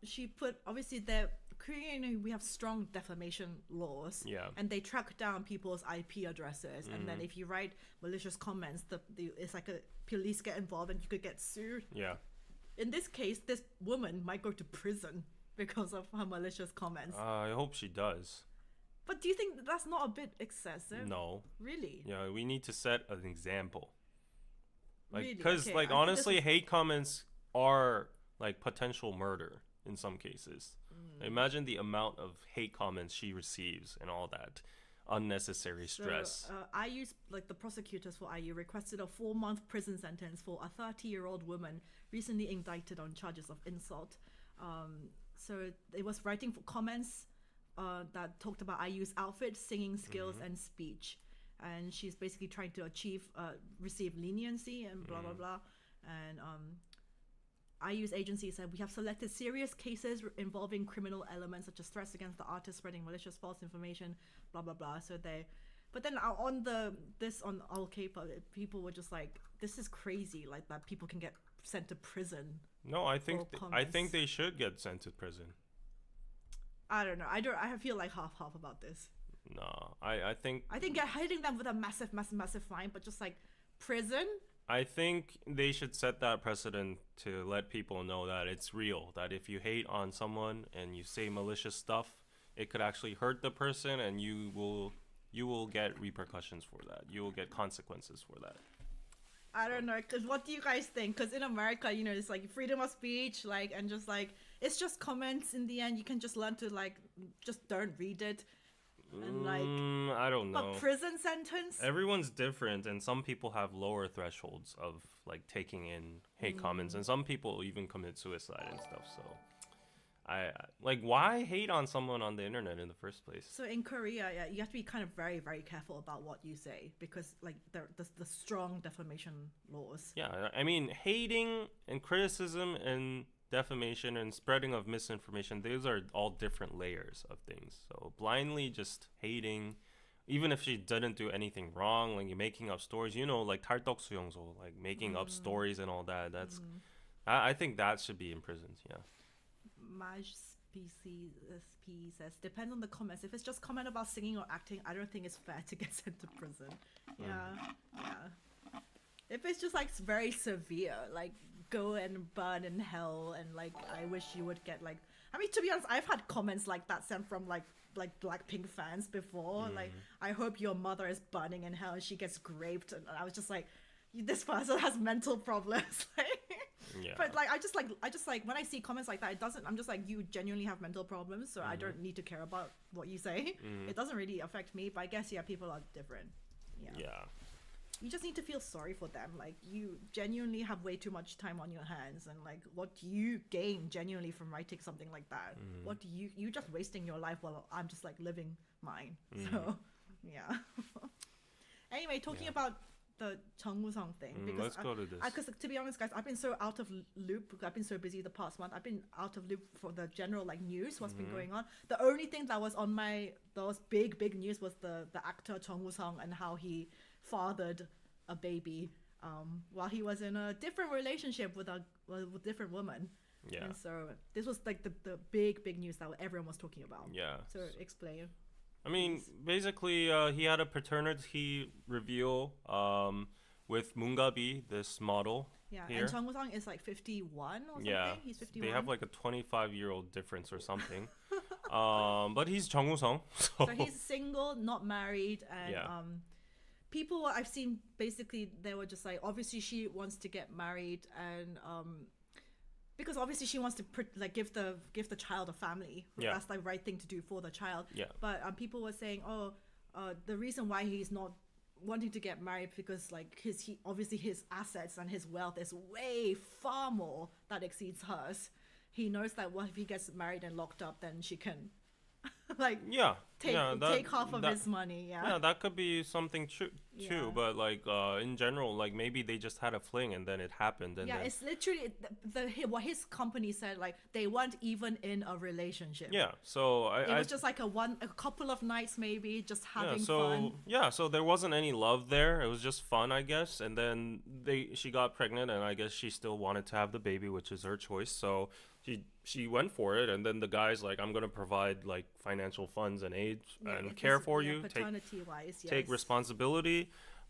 She put obviously the Korean, we have strong defamation laws. Yeah. And they track down people's IP addresses, and then if you write malicious comments, it's like a police get involved and you could get sued. Yeah. In this case, this woman might go to prison because of her malicious comments. I hope she does. But do you think that's not a bit excessive? No. Really? Yeah, we need to set an example. Like, Really? because Okay, like I think honestly, hate comments are like potential murder in some cases. Imagine the amount of hate comments she receives and all that unnecessary stress. So, IU's like the prosecutors for IU requested a 4-month prison sentence for a 30-year-old woman recently indicted on charges of insult. So it was writing for comments that talked about IU's outfit, singing skills, and speech. And she's basically trying to receive leniency and blah, blah, blah. And IU's agency said, we have selected serious cases involving criminal elements such as threats against the artist, spreading malicious false information, blah, blah, blah. So but then on All K-pop, people were just like, this is crazy, like that people can get sent to prison. No, I think they should get sent to prison. I don't know. I feel like half about this. No, I think hitting them with a massive fine, but just like prison. I think they should set that precedent to let people know that it's real. That if you hate on someone and you say malicious stuff, it could actually hurt the person, and you will get repercussions for that. You will get consequences for that. I don't know, cause what do you guys think? Cause in America, it's like freedom of speech, like, and just like it's just comments. In the end, you can just learn to like just don't read it. And like I don't know. But prison sentence? Everyone's different, and some people have lower thresholds of like taking in hate comments, and some people even commit suicide and stuff. So I like, why hate on someone on the internet in the first place? So in Korea, yeah, you have to be kind of very, very careful about what you say because like the strong defamation laws. Yeah, I mean, hating and criticism and defamation and spreading of misinformation, those are all different layers of things. So blindly just hating, even if she didn't do anything wrong, like you're making up stories, like 탈떡 수용소, like making up stories and all that. That's I think that should be imprisoned. Yeah. Maj PC says depends on the comments. If it's just comment about singing or acting, I don't think it's fair to get sent to prison. Yeah. If it's just like very severe, like go and burn in hell, and like I wish you would get like. I mean, to be honest, I've had comments like that sent from like Blackpink fans before. Like, I hope your mother is burning in hell and she gets raped, and I was just like, this person has mental problems. Yeah. But like, I just like when I see comments like that, it doesn't. I'm just like, you genuinely have mental problems, so I don't need to care about what you say. It doesn't really affect me. But I guess people are different. Yeah. You just need to feel sorry for them. Like, you genuinely have way too much time on your hands, and like, what do you gain genuinely from writing something like that? What do you just wasting your life while I'm just like living mine. So yeah. Anyway, talking about the Chung Woo-sung thing, because let's go to this. Because to be honest, guys, I've been so out of loop. I've been so busy the past month. I've been out of loop for the general like news, what's been going on. The only thing that was on those big news was the actor Chung Woo-sung and how he fathered a baby while he was in a different relationship with a different woman. Yeah. And so this was like the big news that everyone was talking about. Yeah. So explain. I mean, basically, he had a paternity reveal with Moongabi, this model. Yeah, here. and Chung Woo-sung is like 51 or something. Yeah, He's 51. they have like a 25-year-old difference or something. But he's Chung Woo-sung. So he's single, not married, and people I've seen, basically they were just like, obviously she wants to get married, and because obviously she wants to like give the child a family. Yeah. That's the right thing to do for the child. Yeah. But people were saying, the reason why he's not wanting to get married because like his assets and his wealth is way far more that exceeds hers. He knows that if he gets married and locked up, then she can like take half of his money. Yeah, that could be something true too. But like in general, like maybe they just had a fling and then it happened. And then it's literally what his company said. Like, they weren't even in a relationship. Yeah, so it was just like a couple of nights maybe, just having fun. Yeah, so there wasn't any love there. It was just fun, I guess. And then she got pregnant, and I guess she still wanted to have the baby, which is her choice. So she went for it, and then the guy's like, I'm gonna provide like financial funds and aid and care for you, take responsibility.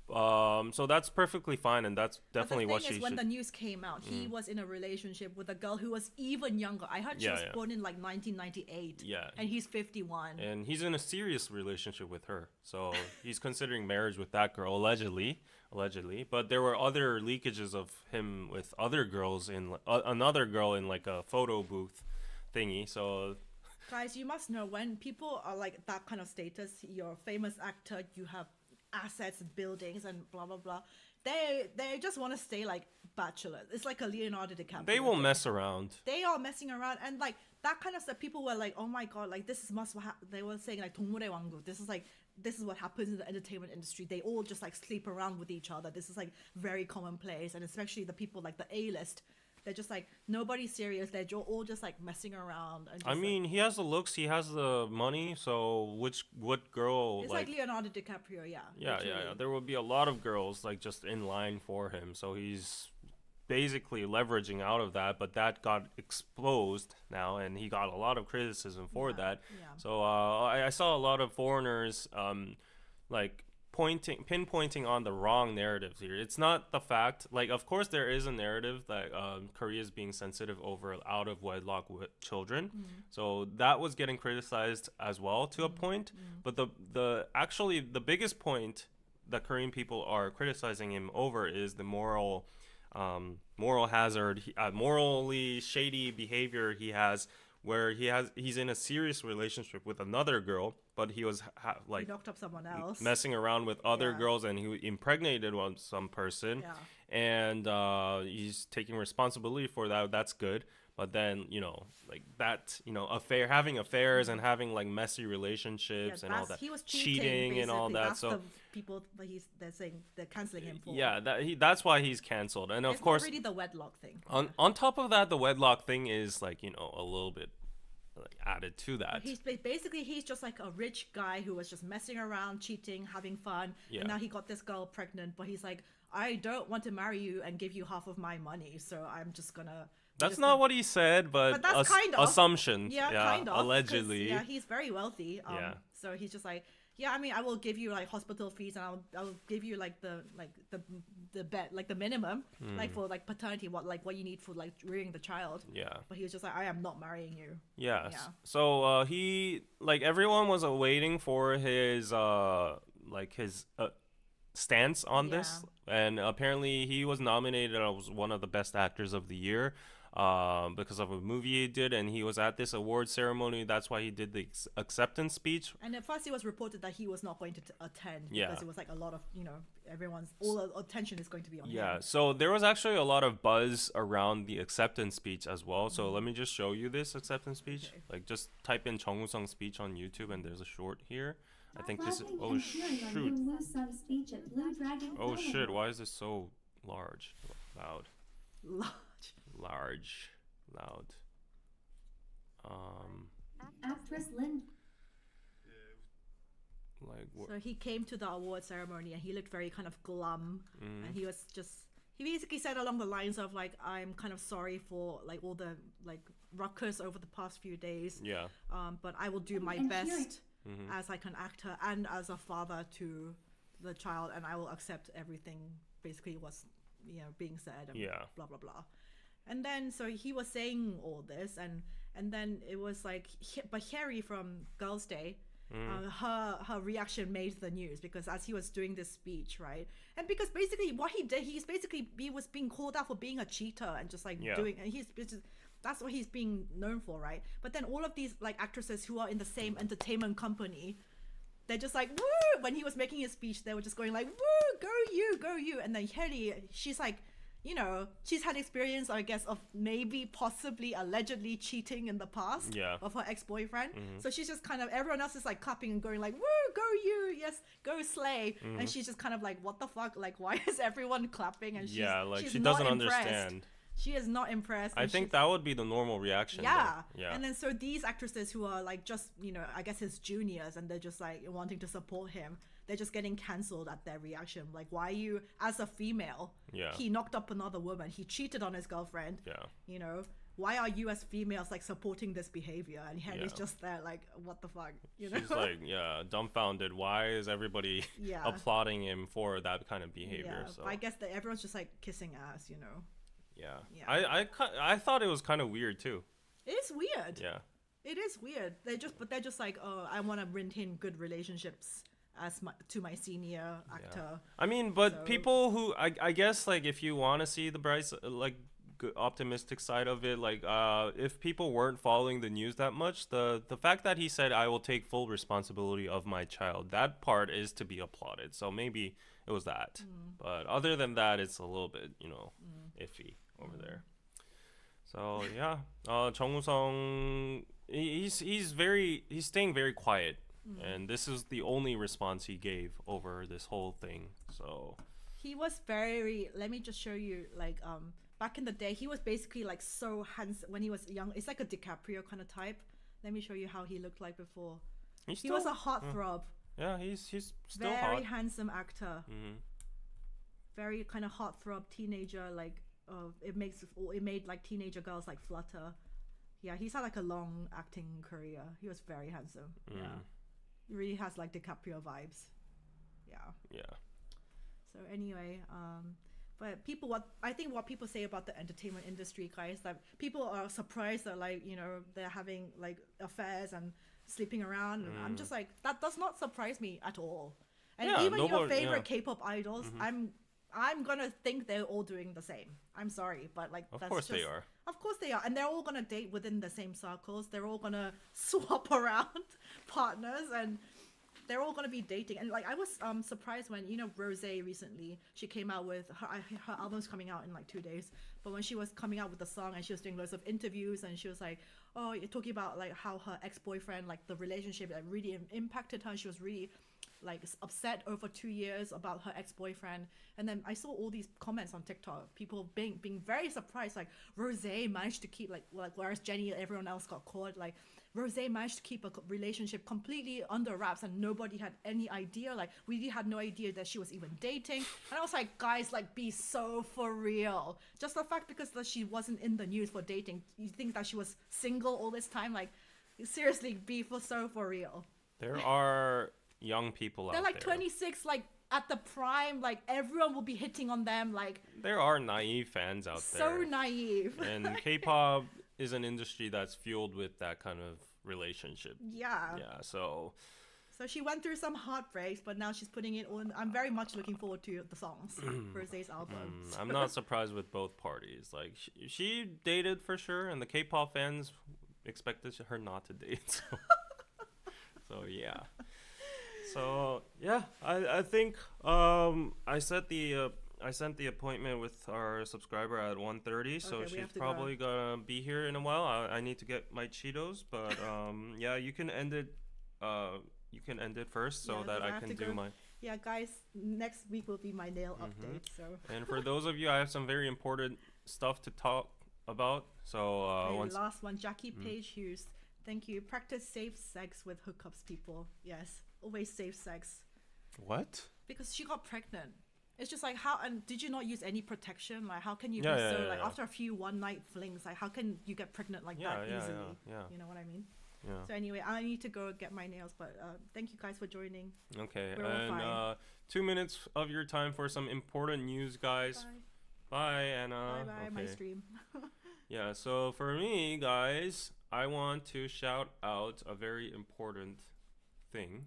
So that's perfectly fine, and that's definitely what she should. When the news came out, he was in a relationship with a girl who was even younger. I heard she was born in like 1998. Yeah. And he's 51. And he's in a serious relationship with her. So he's considering marriage with that girl, allegedly. But there were other leakages of him with other girls in another girl in like a photo booth thingy. So guys, you must know, when people are like that kind of status, you're a famous actor, you have assets, buildings, and blah blah blah. They just want to stay like bachelors. It's like a Leonardo DiCaprio. They will mess around. They are messing around, and like that kind of stuff. People were like, "Oh my god!" Like, this is they were saying like 동물의 왕국. This is what happens in the entertainment industry. They all just like sleep around with each other. This is like very commonplace, and especially the people like the A-list. They're just like, nobody's serious. They're all just like messing around. And just, I mean, he has the looks, he has the money. So what girl? It's like Leonardo DiCaprio, yeah. Yeah. There will be a lot of girls like just in line for him. So he's basically leveraging out of that. But that got exposed now, and he got a lot of criticism for that. Yeah. So I saw a lot of foreigners like pinpointing on the wrong narratives here. It's not the fact, like, of course there is a narrative that Korea is being sensitive over out of wedlock with children. So that was getting criticized as well to a point. But the biggest point that Korean people are criticizing him over is the moral hazard, morally shady behavior he has, where he's in a serious relationship with another girl, but he was he knocked up someone else, messing around with other girls, and he impregnated some person, and he's taking responsibility for that. That's good. But then, like that, having affairs and having like messy relationships and all that, he was cheating and all that. That's the people that they're saying they're canceling him for. Yeah, that's why he's canceled. And of course, not really the wedlock thing. On top of that, the wedlock thing is like, a little bit like added to that. He's just like a rich guy who was just messing around, cheating, having fun. Yeah. And now he got this girl pregnant, but he's like, I don't want to marry you and give you half of my money, so I'm just gonna. That's not what he said, but that's kind of assumption. Yeah, kind of. Allegedly. Yeah, he's very wealthy. So he's just like, Yeah, I mean, I will give you like hospital fees, and I'll give you like the bed, like the minimum, like for like paternity, what you need for like rearing the child. Yeah. But he was just like, I am not marrying you. Yes. Yeah. So he like everyone was waiting for his his stance on this, and apparently he was nominated as one of the best actors of the year because of a movie he did, and he was at this award ceremony. That's why he did the acceptance speech. And at first it was reported that he was not going to attend because Yeah. it was like a lot of, all the attention is going to be on Yeah, him. so there was actually a lot of buzz around the acceptance speech as well. So let me just show you this acceptance speech. Okay. Like just type in Chung Woo-sung speech on YouTube, and there's a short here. I think this is, oh shoot. Oh shit, why is this so large? Loud. Large. Loud. Actress Lin. Like what? So he came to the award ceremony and he looked very kind of glum, and he basically said along the lines of like, I'm kind of sorry for like all the like ruckus over the past few days. Yeah. But I will do my And best as like an actor and as a father to the child, and I will accept everything basically what's being said and blah blah blah. And then so he was saying all this, and then it was like, but Harry from Girls' Day, her reaction made the news because as he was doing this speech, right? And because basically what he did, he was being called out for being a cheater and just like doing, and that's what he's being known for, right? But then all of these like actresses who are in the same entertainment company, they're just like, woo! When he was making his speech, they were just going like, woo, go you. And then Harry, she's like, she's had experience, I guess, of maybe possibly allegedly cheating in the past of her ex-boyfriend. So she's just kind of, everyone else is like clapping and going like, woo, go you, yes, go slay. And she's just kind of like, what the fuck? Like, why is everyone clapping? And she's she not doesn't impressed. understand. She is not impressed. I think that would be the normal reaction. Yeah. Though. Yeah. And then so these actresses who are like just, I guess his juniors, and they're just like wanting to support him, they're just getting cancelled at their reaction. Like, why are you, as a female, he knocked up another woman, he cheated on his girlfriend. Yeah. Why are you as females like supporting this behavior? And Henry's just there like, what the fuck? She's like, dumbfounded. Why is everybody applauding him for that kind of behavior? Yeah. So But I guess that everyone's just like kissing ass, Yeah. I thought it was kind of weird too. It is weird. Yeah. It is weird. They're just like, oh, I want to maintain good relationships to my senior actor. Yeah. I mean, but people who I guess like if you want to see the bright like optimistic side of it, like if people weren't following the news that much, the fact that he said I will take full responsibility of my child, that part is to be applauded. So maybe it was that. But other than that, it's a little bit iffy over there. So yeah, Chung Woo-sung, he's staying very quiet, and this is the only response he gave over this whole thing. So he was very, let me just show you, like back in the day he was basically like so handsome when he was young. It's like a DiCaprio kind of type. Let me show you how he looked like before. He was a heartthrob. Yeah, he's still very hot. handsome actor. Very kind of heartthrob teenager, like it made like teenager girls like flutter. Yeah, he's had like a long acting career. He was very handsome. Yeah, he really has like DiCaprio vibes. Yeah. So anyway, but what people say about the entertainment industry, guys, that people are surprised that like they're having like affairs and sleeping around. And I'm just like, that does not surprise me at all. And even your favorite K-pop idols, I'm gonna think they're all doing the same. I'm sorry, but like of course they are. Of course they are, and they're all gonna date within the same circles. They're all gonna swap around partners, and they're all gonna be dating. And like I was surprised when Rosé recently, she came out with her album's coming out in like 2 days. But when she was coming out with the song and she was doing loads of interviews, and she was like, oh, you're talking about like how her ex-boyfriend, like the relationship that really impacted her. She was really like upset over 2 years about her ex-boyfriend. And then I saw all these comments on TikTok, people being very surprised, like Rosé managed to keep like whereas Jennie and everyone else got caught, like Rosé managed to keep a relationship completely under wraps and nobody had any idea. Like we really had no idea that she was even dating. And I was like, guys, like be so for real. Just the fact because she wasn't in the news for dating, you think that she was single all this time? Like seriously, be so for real. There are young people They're out like there. 26, like at the prime, like everyone will be hitting on them, like There are naive fans out so there. naive. And K-pop is an industry that's fueled with that kind of relationship. Yeah. Yeah, so So she went through some heartbreaks, but now she's putting it on. I'm very much looking forward to the songs for Zay's album. I'm not surprised with both parties. Like she dated for sure, and the K-pop fans expected her not to date. So yeah. So yeah, I think I sent the appointment with our subscriber at 1:30, so Okay, we she's have to probably gonna be here in a while. I need to get my Cheetos, but yeah, you can end it. You can end it first so Yeah, that because I have can to do go. my. Yeah, guys, next week will be my nail update. So And for those of you, I have some very important stuff to talk about. So okay, once last one, Jackie Page Hughes. Thank you. Practice safe sex with hookups, people. Yes, always safe sex. what? Because she got pregnant. It's just like how, and did you not use any protection? Like how can you Yeah, be yeah, so yeah, like yeah. after a few one night flings, like how can you get pregnant like Yeah, that yeah, easily? yeah. You know what I mean? Yeah. So anyway, I need to go get my nails, but thank you guys for joining. Okay. We're all And fine. 2 minutes of your time for some important news, guys. Bye. Bye, Anna. Bye my Okay. stream. Yeah, so for me, guys, I want to shout out a very important thing.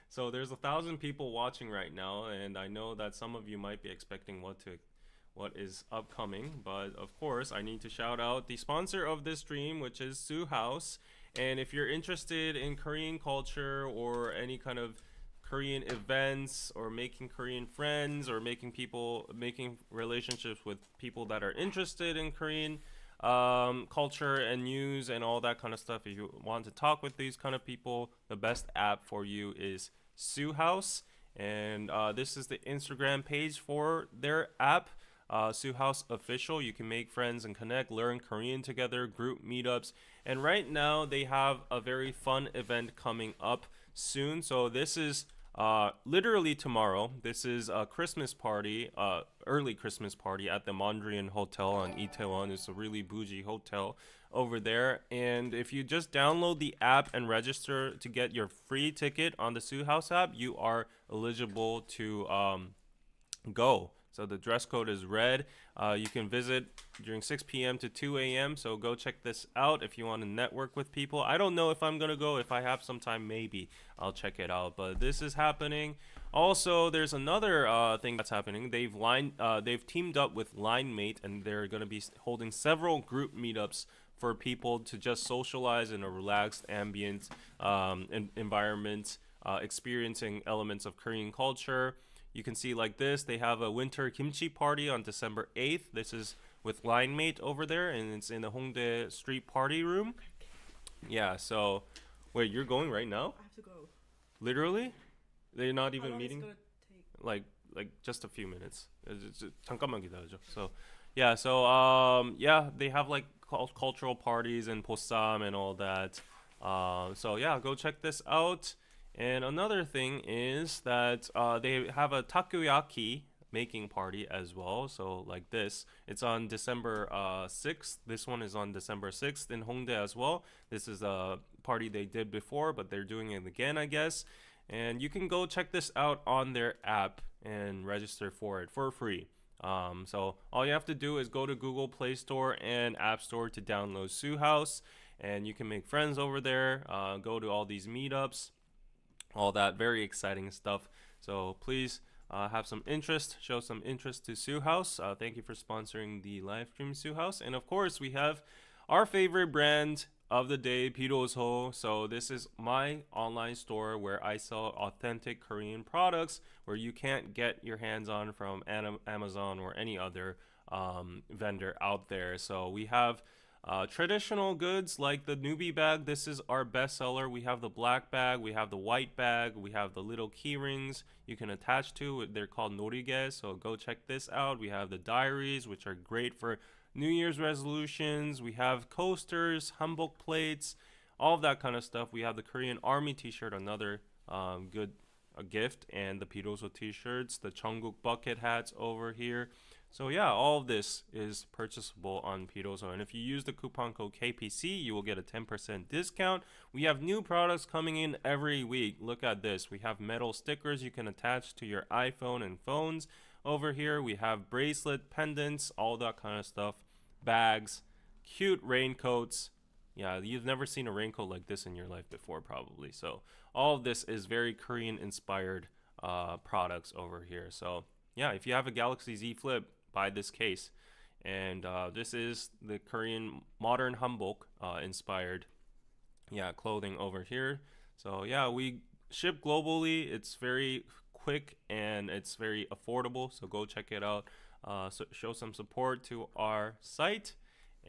So there's 1,000 people watching right now, and I know that some of you might be expecting what is upcoming, but of course, I need to shout out the sponsor of this stream, which is Sue House. And if you're interested in Korean culture or any kind of Korean events or making Korean friends or making relationships with people that are interested in Korean culture and news and all that kind of stuff, if you want to talk with these kind of people, the best app for you is Sue House. And this is the Instagram page for their app, Sue House Official. You can make friends and connect, learn Korean together, group meetups. And right now they have a very fun event coming up soon. So this is literally tomorrow. This is a Christmas party, early Christmas party at the Mondrian Hotel on Itaewon. It's a really bougie hotel over there. And if you just download the app and register to get your free ticket on the Sue House app, you are eligible to go. So the dress code is red. You can visit during 6 p.m. to 2 a.m. So go check this out if you want to network with people. I don't know if I'm going to go. If I have some time, maybe I'll check it out. But this is happening. Also, there's another thing that's happening. They've teamed up with LineMate, and they're going to be holding several group meetups for people to just socialize in a relaxed ambient environment, experiencing elements of Korean culture. You can see like this, they have a winter kimchi party on December 8th. This is with LineMate over there, and it's in the Hongdae Street Party Room. Yeah, so, wait, you're going right now? I have to go. Literally? They're not How even long is it meeting? gonna take? Like just a few minutes. 잠깐만 기다려줘. So, yeah, so, yeah, they have like cultural parties and 보쌈 and all that. So, yeah, go check this out. And another thing is that they have a takoyaki making party as well. So like this, it's on December 6th. This one is on December 6th in Hongdae as well. This is a party they did before, but they're doing it again, I guess. And you can go check this out on their app and register for it for free. So all you have to do is go to Google Play Store and App Store to download Sue House, and you can make friends over there, go to all these meetups, all that very exciting stuff. So please have some interest, show some interest to Sue House. Thank you for sponsoring the live stream, Sue House. And of course, we have our favorite brand of the day, Piroso. So this is my online store where I sell authentic Korean products where you can't get your hands on from Amazon or any other vendor out there. So we have traditional goods like the newbie bag. This is our bestseller. We have the black bag, we have the white bag, we have the little key rings you can attach to. They're called norige, so go check this out. We have the diaries, which are great for New Year's resolutions. We have coasters, hanbok plates, all of that kind of stuff. We have the Korean Army t-shirt, another good gift, and the Piroso t-shirts, the Jungkook bucket hats over here. So yeah, all of this is purchasable on Pidozo, and if you use the coupon code KPC, you will get a 10% discount. We have new products coming in every week. Look at this. We have metal stickers you can attach to your iPhone and phones. Over here, we have bracelet, pendants, all that kind of stuff, bags, cute raincoats. Yeah, you've never seen a raincoat like this in your life before, probably. So all of this is very Korean inspired products over here. So yeah, if you have a Galaxy Z Flip, buy this case. And this is the Korean modern hanbok inspired clothing over here. So yeah, we ship globally. It's very quick and it's very affordable, so go check it out. So show some support to our site.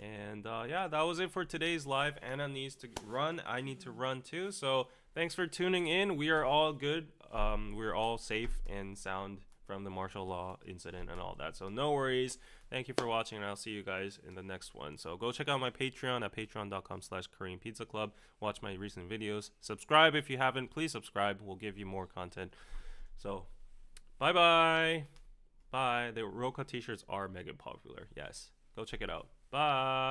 And yeah, that was it for today's live. Anna needs to run. I need to run too. So thanks for tuning in. We are all good. We're all safe and sound from the martial law incident and all that. So no worries. Thank you for watching, and I'll see you guys in the next one. So go check out my Patreon at patreon.com/KoreanPizzaClub. Watch my recent videos. Subscribe if you haven't. Please subscribe. We'll give you more content. So bye-bye. Bye. The Roka t-shirts are mega popular. Yes. Go check it out. Bye.